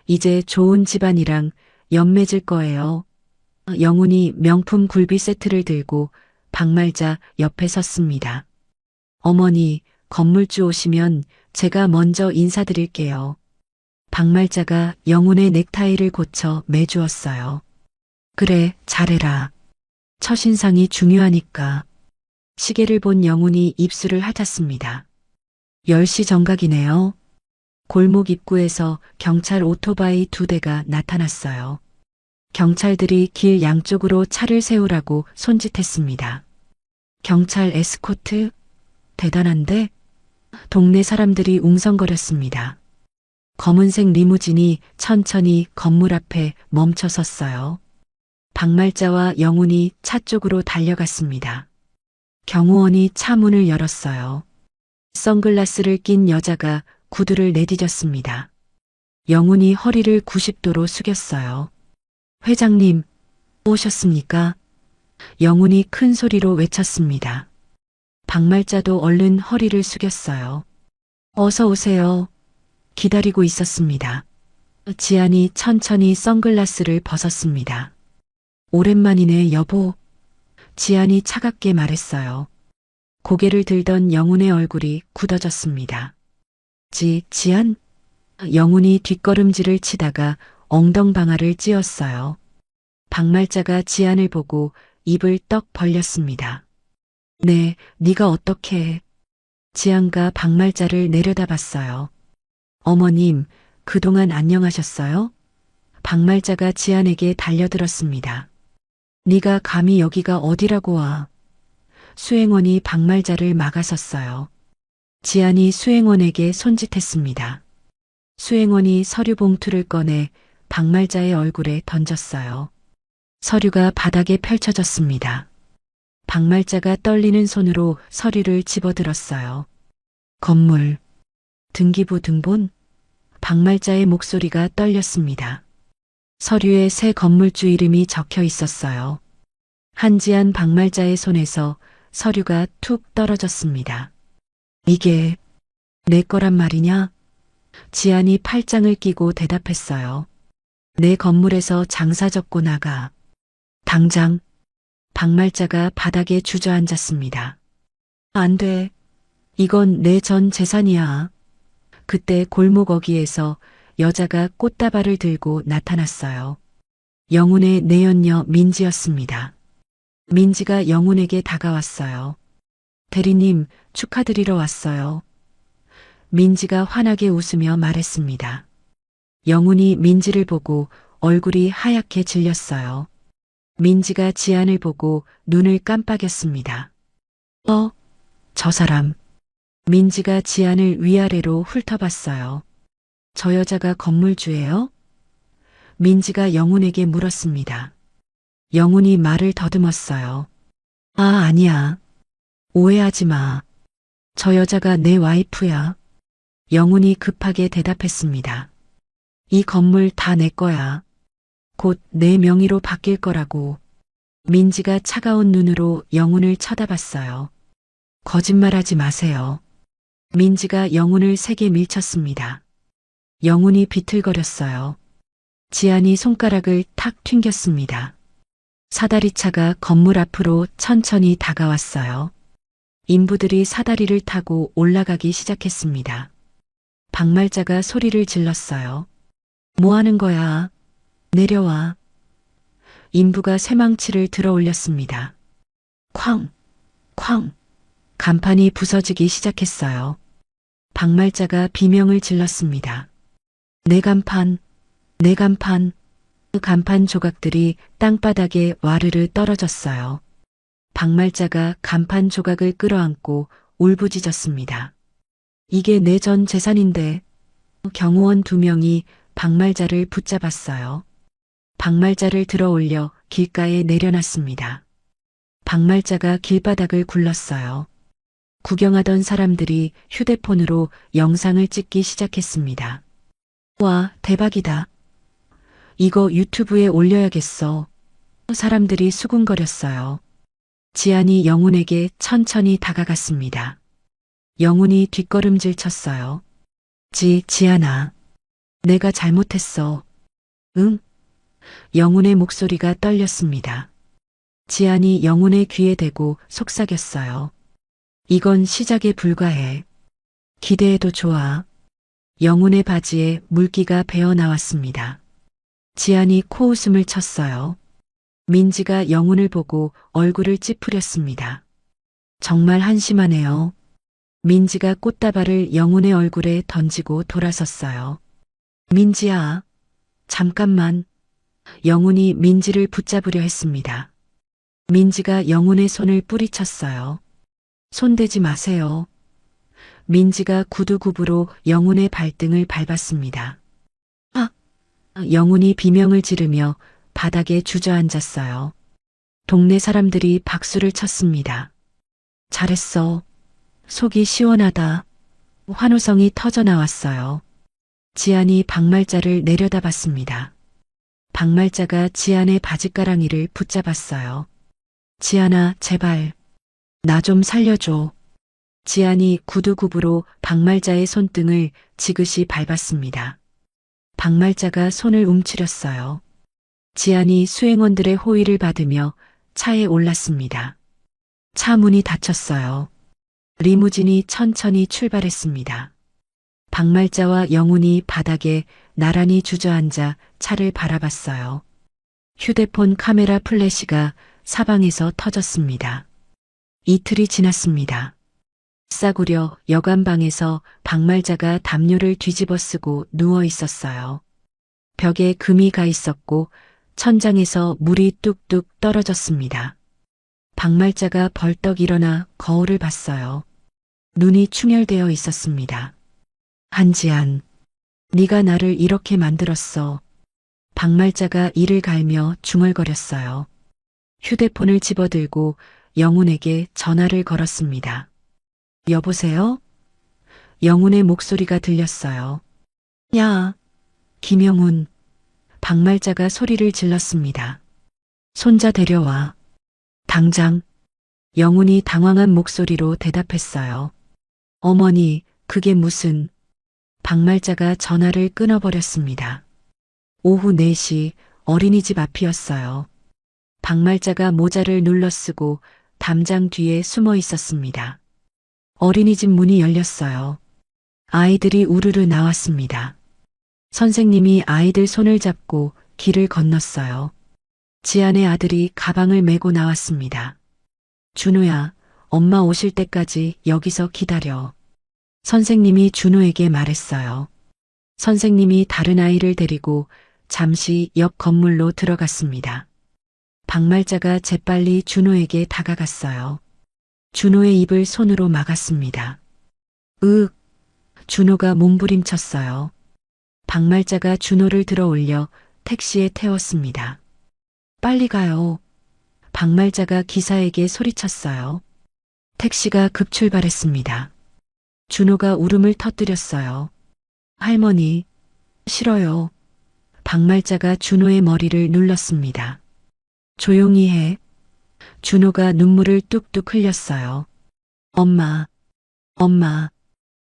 이제 좋은 집안이랑 연 맺을 거예요. 영훈이 명품 굴비 세트를 들고 박말자 옆에 섰습니다. 어머니, 건물주 오시면 제가 먼저 인사드릴게요. 박말자가 영훈의 넥타이를 고쳐 매주었어요. 그래, 잘해라. 첫인상이 중요하니까. 시계를 본 영훈이 입술을 핥았습니다. 10시 정각이네요. 골목 입구에서 경찰 오토바이 2대가 나타났어요. 경찰들이 길 양쪽으로 차를 세우라고 손짓했습니다. 경찰 에스코트? 대단한데? 동네 사람들이 웅성거렸습니다. 검은색 리무진이 천천히 건물 앞에 멈춰 섰어요. 박말자와 영훈이 차 쪽으로 달려갔습니다. 경호원이 차 문을 열었어요. 선글라스를 낀 여자가 구두를 내디뎠습니다. 영훈이 허리를 90도로 숙였어요. 회장님, 오셨습니까? 영훈이 큰 소리로 외쳤습니다. 박말자도 얼른 허리를 숙였어요. 어서 오세요. 기다리고 있었습니다. 지안이 천천히 선글라스를 벗었습니다. 오랜만이네, 여보. 지안이 차갑게 말했어요. 고개를 들던 영훈의 얼굴이 굳어졌습니다. 지안? 영훈이 뒷걸음질을 치다가 엉덩방아를 찧었어요. 박말자가 지안을 보고 입을 떡 벌렸습니다. 네, 네가 어떻게 해? 지안과 박말자를 내려다봤어요. 어머님, 그동안 안녕하셨어요? 박말자가 지안에게 달려들었습니다. 네가 감히 여기가 어디라고 와. 수행원이 박말자를 막아섰어요. 지안이 수행원에게 손짓했습니다. 수행원이 서류 봉투를 꺼내 박말자의 얼굴에 던졌어요. 서류가 바닥에 펼쳐졌습니다. 박말자가 떨리는 손으로 서류를 집어들었어요. 건물, 등기부 등본, 박말자의 목소리가 떨렸습니다. 서류에 새 건물주 이름이 적혀 있었어요. 한지안 박말자의 손에서 서류가 툭 떨어졌습니다. 이게 내 거란 말이냐? 지안이 팔짱을 끼고 대답했어요. 내 건물에서 장사 접고 나가. 당장. 박말자가 바닥에 주저앉았습니다. 안 돼. 이건 내 전 재산이야. 그때 골목 어귀에서 여자가 꽃다발을 들고 나타났어요. 영훈의 내연녀 민지였습니다. 민지가 영훈에게 다가왔어요. 대리님, 축하드리러 왔어요. 민지가 환하게 웃으며 말했습니다. 영훈이 민지를 보고 얼굴이 하얗게 질렸어요. 민지가 지안을 보고 눈을 깜빡였습니다. 저 사람. 민지가 지안을 위아래로 훑어봤어요. 저 여자가 건물주예요? 민지가 영훈에게 물었습니다. 영훈이 말을 더듬었어요. 아니야. 오해하지 마. 저 여자가 내 와이프야. 영훈이 급하게 대답했습니다. 이 건물 다 내 거야. 곧 내 명의로 바뀔 거라고. 민지가 차가운 눈으로 영훈을 쳐다봤어요. 거짓말하지 마세요. 민지가 영훈을 세게 밀쳤습니다. 영훈이 비틀거렸어요. 지안이 손가락을 탁 튕겼습니다. 사다리차가 건물 앞으로 천천히 다가왔어요. 인부들이 사다리를 타고 올라가기 시작했습니다. 박말자가 소리를 질렀어요. 뭐 하는 거야? 내려와. 인부가 쇠망치를 들어 올렸습니다. 쾅! 쾅! 간판이 부서지기 시작했어요. 박말자가 비명을 질렀습니다. 내 간판, 내 간판. 그 간판 조각들이 땅바닥에 와르르 떨어졌어요. 박말자가 간판 조각을 끌어안고 울부짖었습니다. 이게 내 전 재산인데. 경호원 2명이 박말자를 붙잡았어요. 박말자를 들어 올려 길가에 내려놨습니다. 박말자가 길바닥을 굴렀어요. 구경하던 사람들이 휴대폰으로 영상을 찍기 시작했습니다. 와, 대박이다. 이거 유튜브에 올려야겠어. 사람들이 수군거렸어요. 지안이 영훈에게 천천히 다가갔습니다. 영훈이 뒷걸음질 쳤어요. 지안아. 내가 잘못했어. 응? 영훈의 목소리가 떨렸습니다. 지안이 영훈의 귀에 대고 속삭였어요. 이건 시작에 불과해. 기대해도 좋아. 영훈의 바지에 물기가 배어나왔습니다. 지안이 코웃음을 쳤어요. 민지가 영훈을 보고 얼굴을 찌푸렸습니다. 정말 한심하네요. 민지가 꽃다발을 영훈의 얼굴에 던지고 돌아섰어요. 민지야, 잠깐만. 영훈이 민지를 붙잡으려 했습니다. 민지가 영훈의 손을 뿌리쳤어요. 손대지 마세요. 민지가 구두굽으로 영훈의 발등을 밟았습니다. 영훈이 비명을 지르며 바닥에 주저앉았어요. 동네 사람들이 박수를 쳤습니다. 잘했어. 속이 시원하다. 환호성이 터져나왔어요. 지안이 박말자를 내려다봤습니다. 박말자가 지안의 바짓가랑이를 붙잡았어요. 지안아, 제발. 나 좀 살려줘. 지안이 구두굽으로 박말자의 손등을 지그시 밟았습니다. 박말자가 손을 움츠렸어요. 지안이 수행원들의 호의를 받으며 차에 올랐습니다. 차 문이 닫혔어요. 리무진이 천천히 출발했습니다. 박말자와 영훈이 바닥에 나란히 주저앉아 차를 바라봤어요. 휴대폰 카메라 플래시가 사방에서 터졌습니다. 이틀이 지났습니다. 싸구려 여관방에서 박말자가 담요를 뒤집어 쓰고 누워 있었어요. 벽에 금이 가 있었고 천장에서 물이 뚝뚝 떨어졌습니다. 박말자가 벌떡 일어나 거울을 봤어요. 눈이 충혈되어 있었습니다. 한지안, 네가 나를 이렇게 만들었어. 박말자가 이를 갈며 중얼거렸어요. 휴대폰을 집어들고 영훈에게 전화를 걸었습니다. 여보세요? 영훈의 목소리가 들렸어요. 야, 김영훈. 박말자가 소리를 질렀습니다. 손자 데려와. 당장. 영훈이 당황한 목소리로 대답했어요. 어머니, 그게 무슨... 박말자가 전화를 끊어버렸습니다. 오후 4시 어린이집 앞이었어요. 박말자가 모자를 눌러쓰고 담장 뒤에 숨어 있었습니다. 어린이집 문이 열렸어요. 아이들이 우르르 나왔습니다. 선생님이 아이들 손을 잡고 길을 건넜어요. 지안의 아들이 가방을 메고 나왔습니다. 준호야, 엄마 오실 때까지 여기서 기다려. 선생님이 준호에게 말했어요. 선생님이 다른 아이를 데리고 잠시 옆 건물로 들어갔습니다. 박말자가 재빨리 준호에게 다가갔어요. 준호의 입을 손으로 막았습니다. 으윽, 준호가 몸부림쳤어요. 박말자가 준호를 들어 올려 택시에 태웠습니다. 빨리 가요. 박말자가 기사에게 소리쳤어요. 택시가 급출발했습니다. 준호가 울음을 터뜨렸어요. 할머니, 싫어요. 박말자가 준호의 머리를 눌렀습니다. 조용히 해. 준호가 눈물을 뚝뚝 흘렸어요. 엄마, 엄마.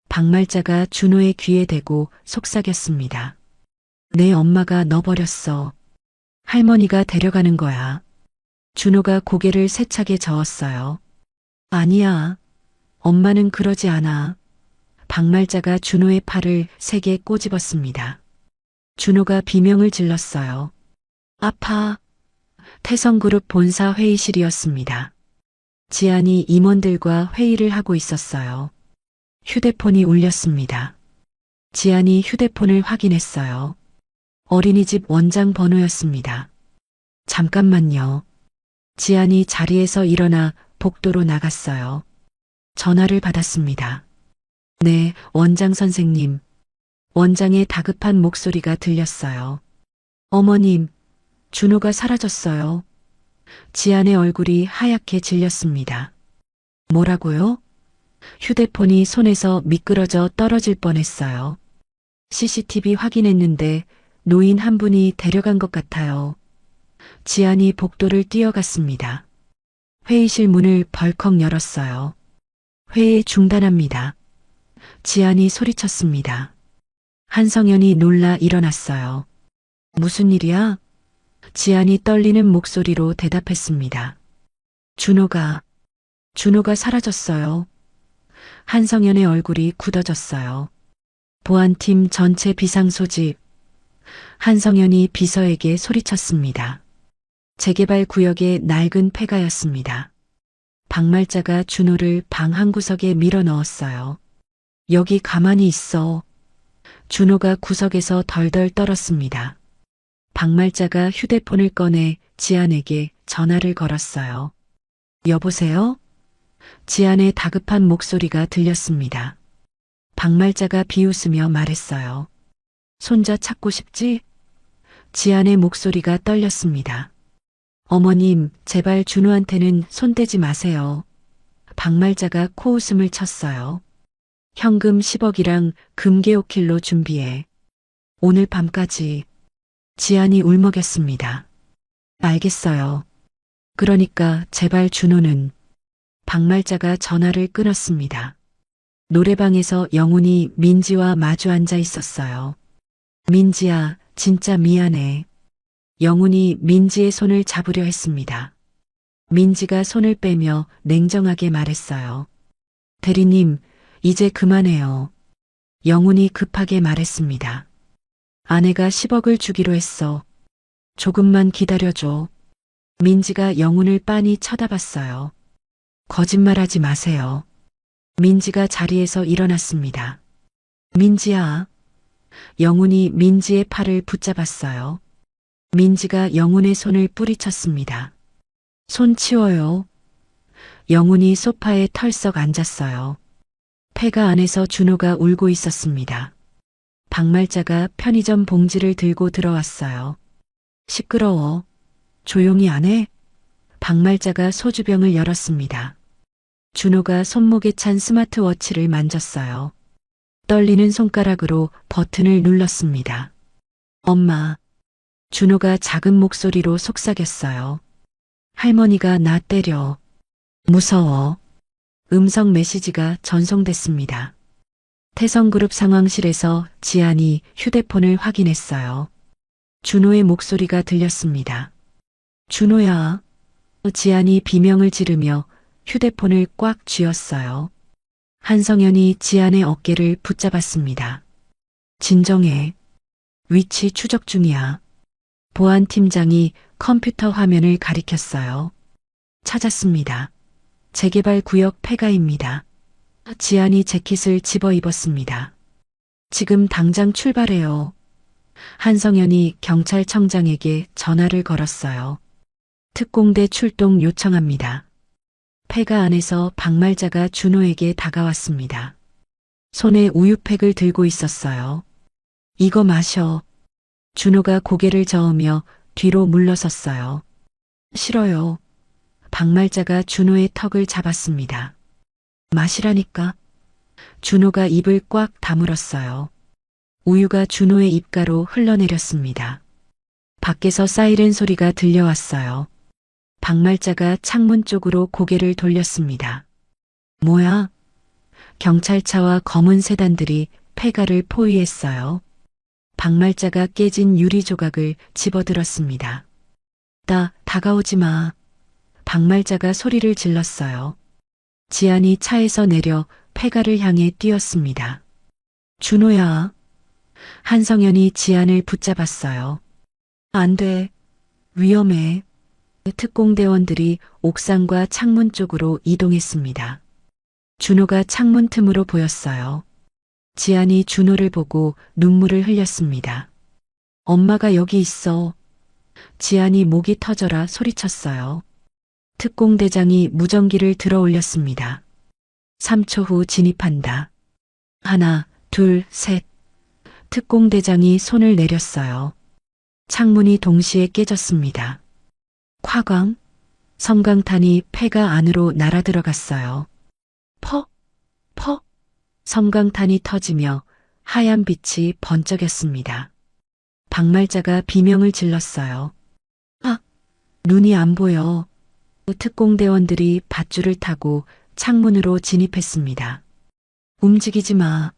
박말자가 준호의 귀에 대고 속삭였습니다. 내 엄마가 너 버렸어. 할머니가 데려가는 거야. 준호가 고개를 세차게 저었어요. 아니야. 엄마는 그러지 않아. 박말자가 준호의 팔을 세게 꼬집었습니다. 준호가 비명을 질렀어요. 아파. 태성그룹 본사 회의실이었습니다. 지안이 임원들과 회의를 하고 있었어요. 휴대폰이 울렸습니다. 지안이 휴대폰을 확인했어요. 어린이집 원장 번호였습니다. 잠깐만요. 지안이 자리에서 일어나 복도로 나갔어요. 전화를 받았습니다. 네, 원장 선생님. 원장의 다급한 목소리가 들렸어요. 어머님, 준호가 사라졌어요. 지안의 얼굴이 하얗게 질렸습니다. 뭐라고요? 휴대폰이 손에서 미끄러져 떨어질 뻔했어요. CCTV 확인했는데 노인 한 분이 데려간 것 같아요. 지안이 복도를 뛰어갔습니다. 회의실 문을 벌컥 열었어요. 회의 중단합니다. 지안이 소리쳤습니다. 한성현이 놀라 일어났어요. 무슨 일이야? 지안이 떨리는 목소리로 대답했습니다. 준호가 사라졌어요. 한성현의 얼굴이 굳어졌어요. 보안팀 전체 비상 소집. 한성현이 비서에게 소리쳤습니다. 재개발 구역의 낡은 폐가였습니다. 박말자가 준호를 방 한 구석에 밀어 넣었어요. 여기 가만히 있어. 준호가 구석에서 덜덜 떨었습니다. 박말자가 휴대폰을 꺼내 지안에게 전화를 걸었어요. 여보세요? 지안의 다급한 목소리가 들렸습니다. 박말자가 비웃으며 말했어요. 손자 찾고 싶지? 지안의 목소리가 떨렸습니다. 어머님, 제발 준호한테는 손대지 마세요. 박말자가 코웃음을 쳤어요. 현금 10억이랑 금괴 5킬로 준비해. 오늘 밤까지. 지안이 울먹였습니다. 알겠어요. 그러니까 제발 준호는. 박말자가 전화를 끊었습니다. 노래방에서 영훈이 민지와 마주 앉아 있었어요. 민지야, 진짜 미안해. 영훈이 민지의 손을 잡으려 했습니다. 민지가 손을 빼며 냉정하게 말했어요. 대리님, 이제 그만해요. 영훈이 급하게 말했습니다. 아내가 10억을 주기로 했어. 조금만 기다려줘. 민지가 영훈을 빤히 쳐다봤어요. 거짓말하지 마세요. 민지가 자리에서 일어났습니다. 민지야. 영훈이 민지의 팔을 붙잡았어요. 민지가 영훈의 손을 뿌리쳤습니다. 손 치워요. 영훈이 소파에 털썩 앉았어요. 폐가 안에서 준호가 울고 있었습니다. 박말자가 편의점 봉지를 들고 들어왔어요. 시끄러워. 조용히 안 해? 박말자가 소주병을 열었습니다. 준호가 손목에 찬 스마트워치를 만졌어요. 떨리는 손가락으로 버튼을 눌렀습니다. 엄마. 준호가 작은 목소리로 속삭였어요. 할머니가 나 때려. 무서워. 음성 메시지가 전송됐습니다. 태성그룹 상황실에서 지안이 휴대폰을 확인했어요. 준호의 목소리가 들렸습니다. 준호야. 지안이 비명을 지르며 휴대폰을 꽉 쥐었어요. 한성현이 지안의 어깨를 붙잡았습니다. 진정해. 위치 추적 중이야. 보안팀장이 컴퓨터 화면을 가리켰어요. 찾았습니다. 재개발 구역 폐가입니다. 지안이 재킷을 집어 입었습니다. 지금 당장 출발해요. 한성현이 경찰청장에게 전화를 걸었어요. 특공대 출동 요청합니다. 폐가 안에서 박말자가 준호에게 다가왔습니다. 손에 우유팩을 들고 있었어요. 이거 마셔. 준호가 고개를 저으며 뒤로 물러섰어요. 싫어요. 박말자가 준호의 턱을 잡았습니다. 마시라니까. 준호가 입을 꽉 다물었어요. 우유가 준호의 입가로 흘러내렸습니다. 밖에서 사이렌 소리가 들려왔어요. 박말자가 창문 쪽으로 고개를 돌렸습니다. 뭐야? 경찰차와 검은 세단들이 폐가를 포위했어요. 박말자가 깨진 유리 조각을 집어들었습니다. 다가오지 마. 박말자가 소리를 질렀어요. 지안이 차에서 내려 폐가를 향해 뛰었습니다. 준호야. 한성현이 지안을 붙잡았어요. 안 돼. 위험해. 특공대원들이 옥상과 창문 쪽으로 이동했습니다. 준호가 창문 틈으로 보였어요. 지안이 준호를 보고 눈물을 흘렸습니다. 엄마가 여기 있어. 지안이 목이 터져라 소리쳤어요. 특공대장이 무전기를 들어 올렸습니다. 3초 후 진입한다. 하나, 둘, 셋. 특공대장이 손을 내렸어요. 창문이 동시에 깨졌습니다. 화광, 섬광탄이 폐가 안으로 날아들어갔어요. 퍼. 섬광탄이 터지며 하얀 빛이 번쩍였습니다. 박말자가 비명을 질렀어요. 눈이 안 보여. 특공대원들이 밧줄을 타고 창문으로 진입했습니다. 움직이지 마.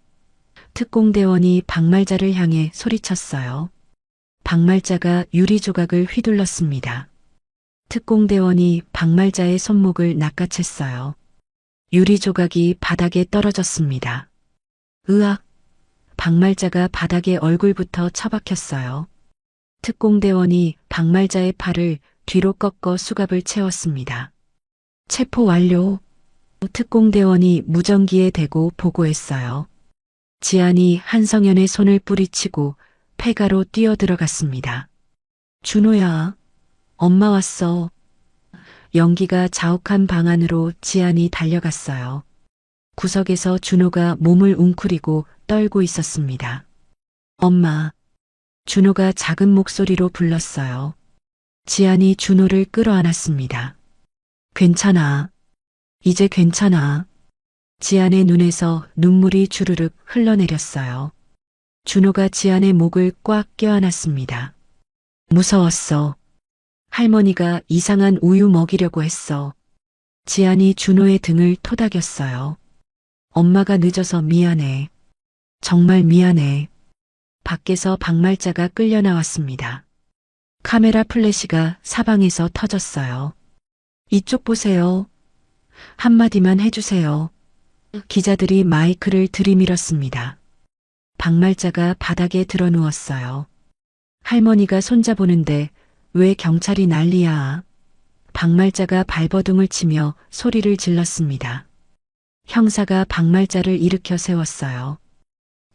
특공대원이 박말자를 향해 소리쳤어요. 박말자가 유리 조각을 휘둘렀습니다. 특공대원이 박말자의 손목을 낚아챘어요. 유리 조각이 바닥에 떨어졌습니다. 으악! 박말자가 바닥에 얼굴부터 처박혔어요. 특공대원이 박말자의 팔을 뒤로 꺾어 수갑을 채웠습니다. 체포 완료. 특공대원이 무전기에 대고 보고했어요. 지안이 한성현의 손을 뿌리치고 폐가로 뛰어들어갔습니다. 준호야, 엄마 왔어. 연기가 자욱한 방 안으로 지안이 달려갔어요. 구석에서 준호가 몸을 웅크리고 떨고 있었습니다. 엄마. 준호가 작은 목소리로 불렀어요. 지안이 준호를 끌어안았습니다. 괜찮아. 이제 괜찮아. 지안의 눈에서 눈물이 주르륵 흘러내렸어요. 준호가 지안의 목을 꽉 껴안았습니다. 무서웠어. 할머니가 이상한 우유 먹이려고 했어. 지안이 준호의 등을 토닥였어요. 엄마가 늦어서 미안해. 정말 미안해. 밖에서 박말자가 끌려 나왔습니다. 카메라 플래시가 사방에서 터졌어요. 이쪽 보세요. 한마디만 해주세요. 기자들이 마이크를 들이밀었습니다. 박말자가 바닥에 드러누웠어요. 할머니가 손자보는데 왜 경찰이 난리야. 박말자가 발버둥을 치며 소리를 질렀습니다. 형사가 박말자를 일으켜 세웠어요.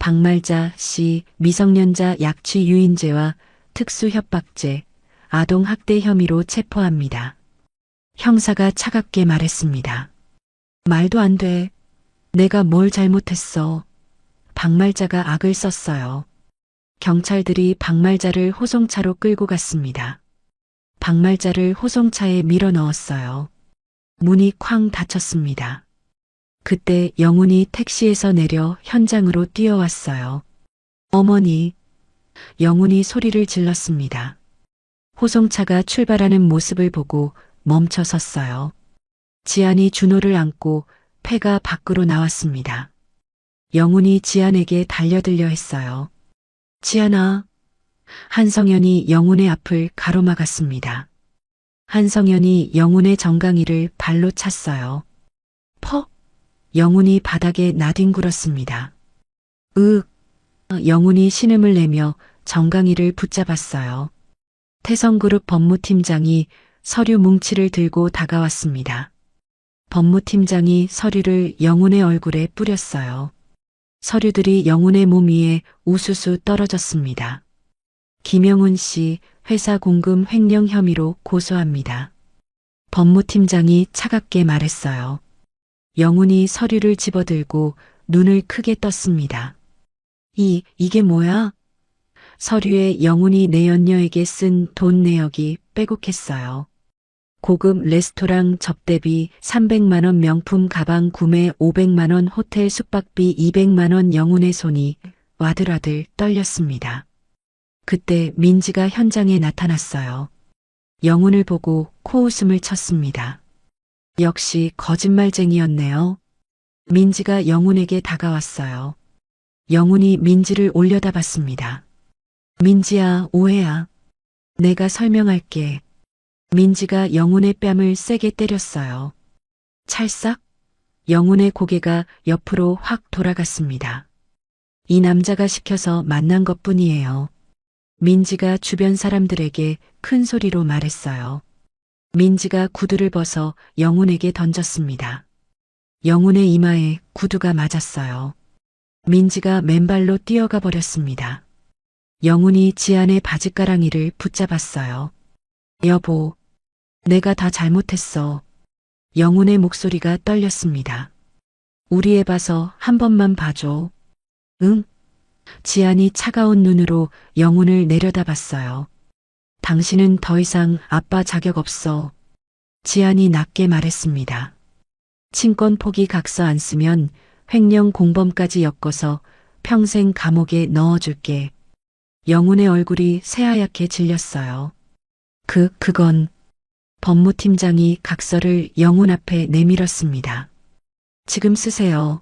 박말자 씨 미성년자 약취 유인죄와 특수협박죄, 아동학대 혐의로 체포합니다. 형사가 차갑게 말했습니다. 말도 안 돼. 내가 뭘 잘못했어. 박말자가 악을 썼어요. 경찰들이 박말자를 호송차로 끌고 갔습니다. 박말자를 호송차에 밀어 넣었어요. 문이 쾅 닫혔습니다. 그때 영훈이 택시에서 내려 현장으로 뛰어왔어요. 어머니, 영훈이 소리를 질렀습니다. 호송차가 출발하는 모습을 보고 멈춰 섰어요. 지안이 준호를 안고 폐가 밖으로 나왔습니다. 영훈이 지안에게 달려들려 했어요. 지안아. 한성현이 영훈의 앞을 가로막았습니다. 한성현이 영훈의 정강이를 발로 찼어요. 퍽! 영훈이 바닥에 나뒹굴었습니다. 으윽! 영훈이 신음을 내며 정강이를 붙잡았어요. 태성그룹 법무팀장이 서류 뭉치를 들고 다가왔습니다. 법무팀장이 서류를 영훈의 얼굴에 뿌렸어요. 서류들이 영훈의 몸 위에 우수수 떨어졌습니다. 김영훈 씨 회사 공금 횡령 혐의로 고소합니다. 법무팀장이 차갑게 말했어요. 영훈이 서류를 집어들고 눈을 크게 떴습니다. 이게 뭐야? 서류에 영훈이 내연녀에게 쓴 돈 내역이 빼곡했어요. 고급 레스토랑 접대비 300만 원, 명품 가방 구매 500만 원, 호텔 숙박비 200만 원. 영훈의 손이 와들와들 떨렸습니다. 그때 민지가 현장에 나타났어요. 영훈을 보고 코웃음을 쳤습니다. 역시 거짓말쟁이였네요. 민지가 영훈에게 다가왔어요. 영훈이 민지를 올려다봤습니다. 민지야, 오해야. 내가 설명할게. 민지가 영훈의 뺨을 세게 때렸어요. 찰싹? 영훈의 고개가 옆으로 확 돌아갔습니다. 이 남자가 시켜서 만난 것뿐이에요. 민지가 주변 사람들에게 큰 소리로 말했어요. 민지가 구두를 벗어 영훈에게 던졌습니다. 영훈의 이마에 구두가 맞았어요. 민지가 맨발로 뛰어가 버렸습니다. 영훈이 지안의 바지가랑이를 붙잡았어요. 여보, 내가 다 잘못했어. 영훈의 목소리가 떨렸습니다. 우리 애 봐서 한 번만 봐줘. 응? 지안이 차가운 눈으로 영훈을 내려다봤어요. 당신은 더 이상 아빠 자격 없어. 지안이 낮게 말했습니다. 친권 포기 각서 안 쓰면 횡령 공범까지 엮어서 평생 감옥에 넣어줄게. 영훈의 얼굴이 새하얗게 질렸어요. 그건 법무팀장이 각서를 영훈 앞에 내밀었습니다. 지금 쓰세요.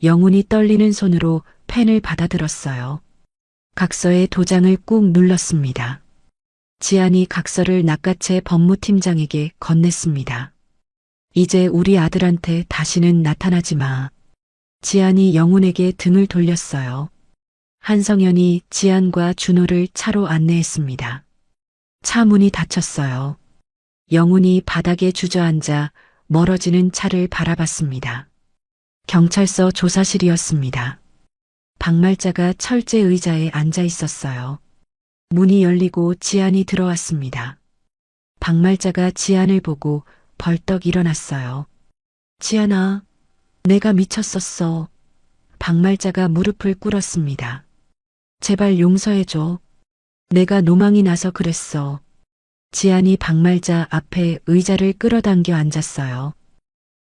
영훈이 떨리는 손으로 펜을 받아들었어요. 각서에 도장을 꾹 눌렀습니다. 지안이 각서를 낚아채 법무팀장에게 건넸습니다. 이제 우리 아들한테 다시는 나타나지 마. 지안이 영훈에게 등을 돌렸어요. 한성현이 지안과 준호를 차로 안내했습니다. 차 문이 닫혔어요. 영훈이 바닥에 주저앉아 멀어지는 차를 바라봤습니다. 경찰서 조사실이었습니다. 박말자가 철제 의자에 앉아 있었어요. 문이 열리고 지안이 들어왔습니다. 박말자가 지안을 보고 벌떡 일어났어요. 지안아, 내가 미쳤었어. 박말자가 무릎을 꿇었습니다. 제발 용서해줘. 내가 노망이 나서 그랬어. 지안이 박말자 앞에 의자를 끌어당겨 앉았어요.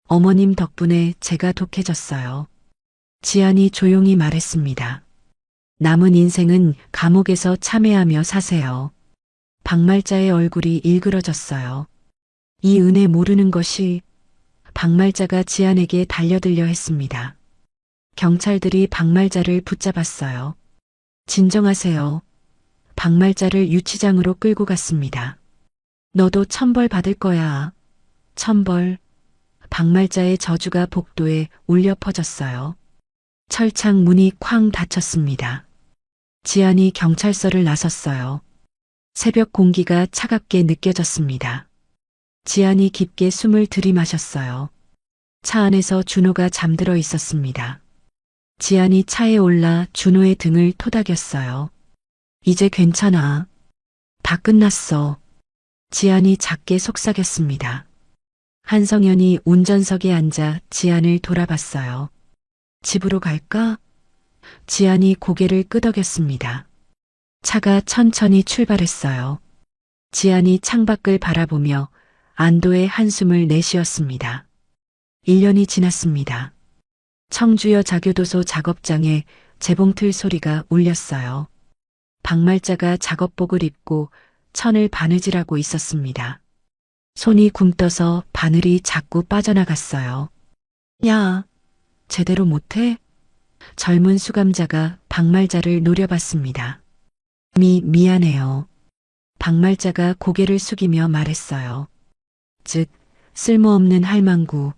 어머님 덕분에 제가 독해졌어요. 지안이 조용히 말했습니다. 남은 인생은 감옥에서 참회하며 사세요. 박말자의 얼굴이 일그러졌어요. 이 은혜 모르는 것이. 박말자가 지안에게 달려들려 했습니다. 경찰들이 박말자를 붙잡았어요. 진정하세요. 박말자를 유치장으로 끌고 갔습니다. 너도 천벌 받을 거야. 천벌. 박말자의 저주가 복도에 울려 퍼졌어요. 철창 문이 쾅 닫혔습니다. 지안이 경찰서를 나섰어요. 새벽 공기가 차갑게 느껴졌습니다. 지안이 깊게 숨을 들이마셨어요. 차 안에서 준호가 잠들어 있었습니다. 지안이 차에 올라 준호의 등을 토닥였어요. 이제 괜찮아. 다 끝났어. 지안이 작게 속삭였습니다. 한성현이 운전석에 앉아 지안을 돌아봤어요. 집으로 갈까? 지안이 고개를 끄덕였습니다. 차가 천천히 출발했어요. 지안이 창밖을 바라보며 안도의 한숨을 내쉬었습니다. 1년이 지났습니다. 청주여 자교도소 작업장에 재봉틀 소리가 울렸어요. 박말자가 작업복을 입고 천을 바느질하고 있었습니다. 손이 굼떠서 바늘이 자꾸 빠져나갔어요. 야, 제대로 못해? 젊은 수감자가 박말자를 노려봤습니다. 미안해요. 박말자가 고개를 숙이며 말했어요. 즉, 쓸모없는 할망구.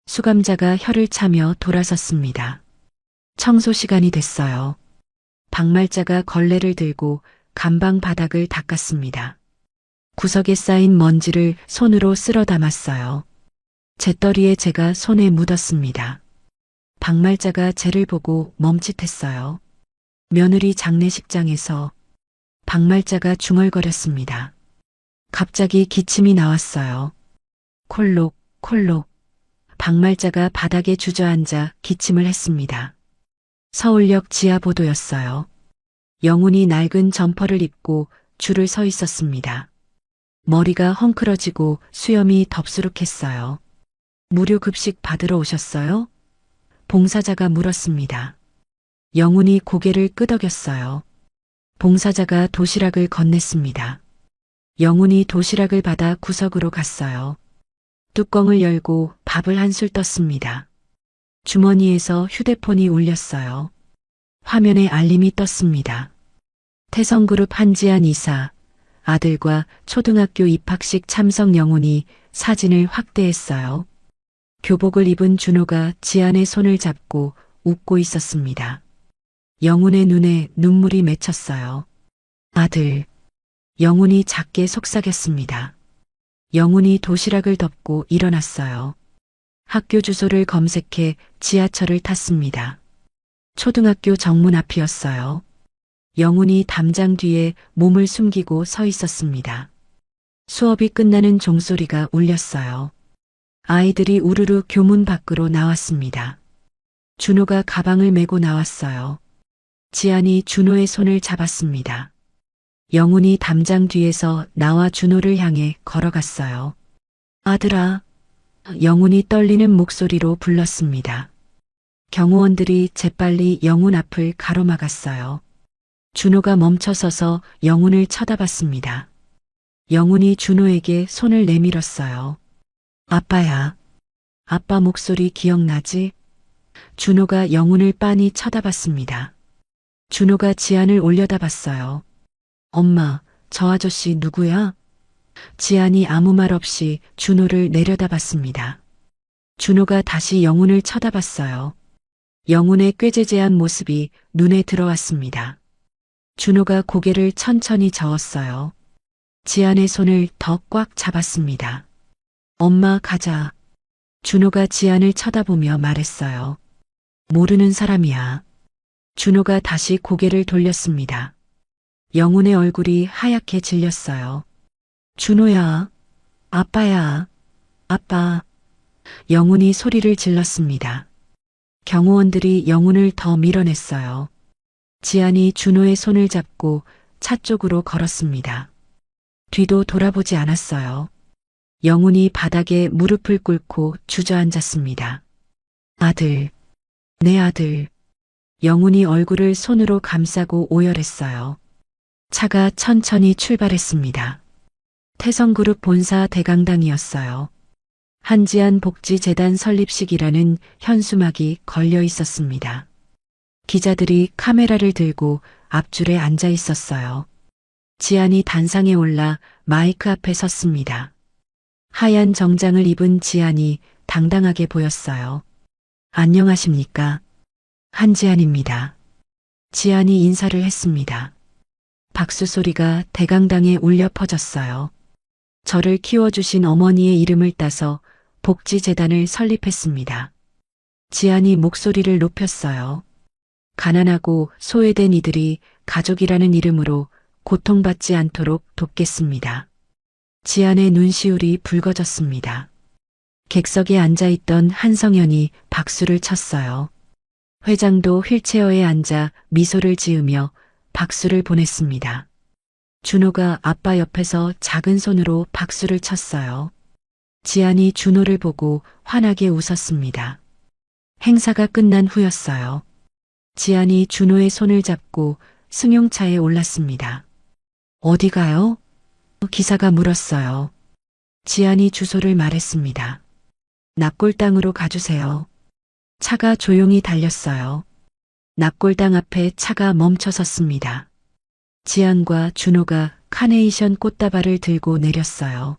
수감자가 혀를 차며 돌아섰습니다. 청소 시간이 됐어요. 박말자가 걸레를 들고 감방 바닥을 닦았습니다. 구석에 쌓인 먼지를 손으로 쓸어 담았어요. 재떨이에 재가 손에 묻었습니다. 박말자가 재를 보고 멈칫했어요. 며느리 장례식장에서 박말자가 중얼거렸습니다. 갑자기 기침이 나왔어요. 콜록, 콜록. 박말자가 바닥에 주저앉아 기침을 했습니다. 서울역 지하보도였어요. 영훈이 낡은 점퍼를 입고 줄을 서 있었습니다. 머리가 헝클어지고 수염이 덥수룩했어요. 무료 급식 받으러 오셨어요? 봉사자가 물었습니다. 영훈이 고개를 끄덕였어요. 봉사자가 도시락을 건넸습니다. 영훈이 도시락을 받아 구석으로 갔어요. 뚜껑을 열고 밥을 한술 떴습니다. 주머니에서 휴대폰이 울렸어요. 화면에 알림이 떴습니다. 태성그룹 한지안 이사, 아들과 초등학교 입학식 참석 영훈이 사진을 확대했어요. 교복을 입은 준호가 지안의 손을 잡고 웃고 있었습니다. 영훈의 눈에 눈물이 맺혔어요. 아들. 영훈이 작게 속삭였습니다. 영훈이 도시락을 덮고 일어났어요. 학교 주소를 검색해 지하철을 탔습니다. 초등학교 정문 앞이었어요. 영훈이 담장 뒤에 몸을 숨기고 서 있었습니다. 수업이 끝나는 종소리가 울렸어요. 아이들이 우르르 교문 밖으로 나왔습니다. 준호가 가방을 메고 나왔어요. 지안이 준호의 손을 잡았습니다. 영훈이 담장 뒤에서 나와 준호를 향해 걸어갔어요. 아들아. 영훈이 떨리는 목소리로 불렀습니다. 경호원들이 재빨리 영훈 앞을 가로막았어요. 준호가 멈춰서서 영훈을 쳐다봤습니다. 영훈이 준호에게 손을 내밀었어요. 아빠야. 아빠 목소리 기억나지? 준호가 영훈을 빤히 쳐다봤습니다. 준호가 지안을 올려다봤어요. 엄마, 저 아저씨 누구야? 지안이 아무 말 없이 준호를 내려다봤습니다. 준호가 다시 영훈을 쳐다봤어요. 영훈의 꾀죄죄한 모습이 눈에 들어왔습니다. 준호가 고개를 천천히 저었어요. 지안의 손을 더 꽉 잡았습니다. 엄마 가자. 준호가 지안을 쳐다보며 말했어요. 모르는 사람이야. 준호가 다시 고개를 돌렸습니다. 영훈의 얼굴이 하얗게 질렸어요. 준호야. 아빠야. 아빠. 영훈이 소리를 질렀습니다. 경호원들이 영훈을 더 밀어냈어요. 지안이 준호의 손을 잡고 차 쪽으로 걸었습니다. 뒤도 돌아보지 않았어요. 영훈이 바닥에 무릎을 꿇고 주저앉았습니다. 아들. 내 아들. 영훈이 얼굴을 손으로 감싸고 오열했어요. 차가 천천히 출발했습니다. 태성그룹 본사 대강당이었어요. 한지안 복지재단 설립식이라는 현수막이 걸려 있었습니다. 기자들이 카메라를 들고 앞줄에 앉아 있었어요. 지안이 단상에 올라 마이크 앞에 섰습니다. 하얀 정장을 입은 지안이 당당하게 보였어요. 안녕하십니까? 한지안입니다. 지안이 인사를 했습니다. 박수 소리가 대강당에 울려 퍼졌어요. 저를 키워주신 어머니의 이름을 따서 복지재단을 설립했습니다. 지안이 목소리를 높였어요. 가난하고 소외된 이들이 가족이라는 이름으로 고통받지 않도록 돕겠습니다. 지안의 눈시울이 붉어졌습니다. 객석에 앉아있던 한성현이 박수를 쳤어요. 회장도 휠체어에 앉아 미소를 지으며 박수를 보냈습니다. 준호가 아빠 옆에서 작은 손으로 박수를 쳤어요. 지안이 준호를 보고 환하게 웃었습니다. 행사가 끝난 후였어요. 지안이 준호의 손을 잡고 승용차에 올랐습니다. 어디 가요? 기사가 물었어요. 지안이 주소를 말했습니다. 납골당으로 가주세요. 차가 조용히 달렸어요. 납골당 앞에 차가 멈춰 섰습니다. 지안과 준호가 카네이션 꽃다발을 들고 내렸어요.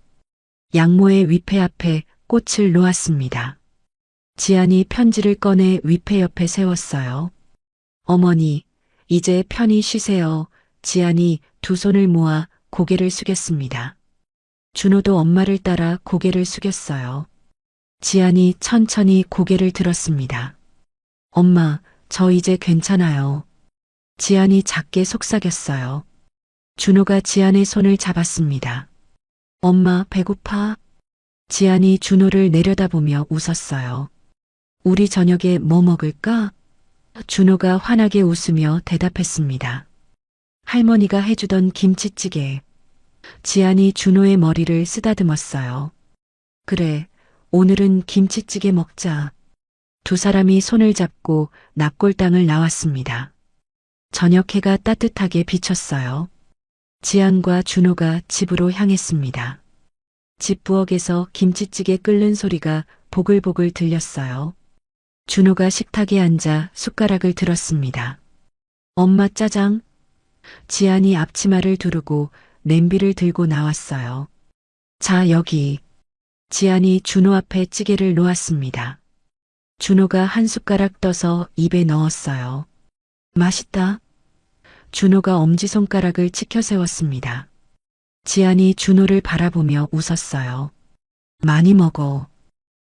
양모의 위패 앞에 꽃을 놓았습니다. 지안이 편지를 꺼내 위패 옆에 세웠어요. 어머니, 이제 편히 쉬세요. 지안이 두 손을 모아 고개를 숙였습니다. 준호도 엄마를 따라 고개를 숙였어요. 지안이 천천히 고개를 들었습니다. 엄마, 저 이제 괜찮아요. 지안이 작게 속삭였어요. 준호가 지안의 손을 잡았습니다. 엄마, 배고파? 지안이 준호를 내려다보며 웃었어요. 우리 저녁에 뭐 먹을까? 준호가 환하게 웃으며 대답했습니다. 할머니가 해주던 김치찌개. 지안이 준호의 머리를 쓰다듬었어요. 그래, 오늘은 김치찌개 먹자. 두 사람이 손을 잡고 납골당을 나왔습니다. 저녁 해가 따뜻하게 비쳤어요. 지안과 준호가 집으로 향했습니다. 집 부엌에서 김치찌개 끓는 소리가 보글보글 들렸어요. 준호가 식탁에 앉아 숟가락을 들었습니다. 엄마 짜장. 지안이 앞치마를 두르고 냄비를 들고 나왔어요. 자, 여기. 지안이 준호 앞에 찌개를 놓았습니다. 준호가 한 숟가락 떠서 입에 넣었어요. 맛있다. 준호가 엄지손가락을 치켜 세웠습니다. 지안이 준호를 바라보며 웃었어요. 많이 먹어.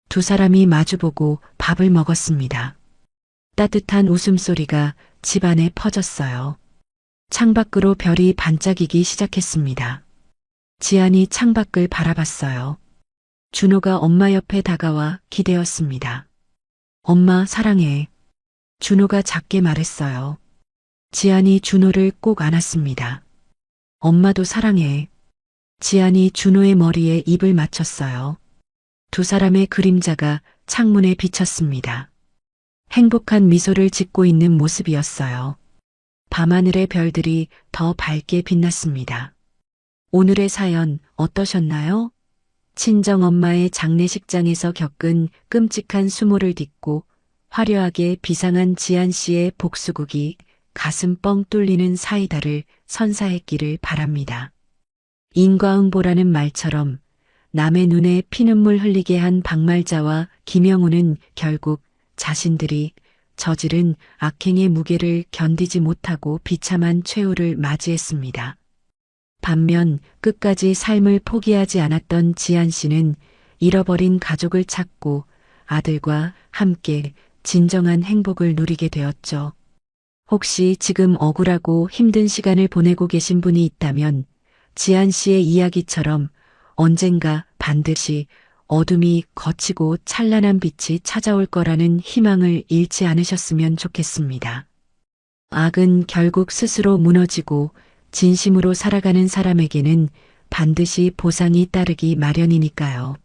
두 사람이 마주보고 밥을 먹었습니다. 따뜻한 웃음소리가 집안에 퍼졌어요. 창밖으로 별이 반짝이기 시작했습니다. 지안이 창밖을 바라봤어요. 준호가 엄마 옆에 다가와 기대었습니다. 엄마 사랑해. 준호가 작게 말했어요. 지안이 준호를 꼭 안았습니다. 엄마도 사랑해. 지안이 준호의 머리에 입을 맞췄어요. 두 사람의 그림자가 창문에 비쳤습니다. 행복한 미소를 짓고 있는 모습이었어요. 밤하늘의 별들이 더 밝게 빛났습니다. 오늘의 사연 어떠셨나요? 친정엄마의 장례식장에서 겪은 끔찍한 수모를 딛고 화려하게 비상한 지안 씨의 복수국이 가슴 뻥 뚫리는 사이다를 선사했기를 바랍니다. 인과응보라는 말처럼 남의 눈에 피눈물 흘리게 한 박말자와 김영우는 결국 자신들이 저지른 악행의 무게를 견디지 못하고 비참한 최후를 맞이했습니다. 반면 끝까지 삶을 포기하지 않았던 지안 씨는 잃어버린 가족을 찾고 아들과 함께 진정한 행복을 누리게 되었죠. 혹시 지금 억울하고 힘든 시간을 보내고 계신 분이 있다면 지안 씨의 이야기처럼 언젠가 반드시 어둠이 걷히고 찬란한 빛이 찾아올 거라는 희망을 잃지 않으셨으면 좋겠습니다. 악은 결국 스스로 무너지고 진심으로 살아가는 사람에게는 반드시 보상이 따르기 마련이니까요.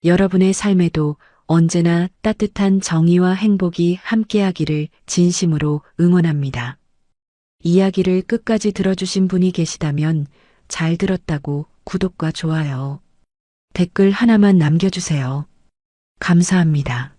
여러분의 삶에도 언제나 따뜻한 정의와 행복이 함께하기를 진심으로 응원합니다. 이야기를 끝까지 들어주신 분이 계시다면 잘 들었다고 구독과 좋아요, 댓글 하나만 남겨주세요. 감사합니다.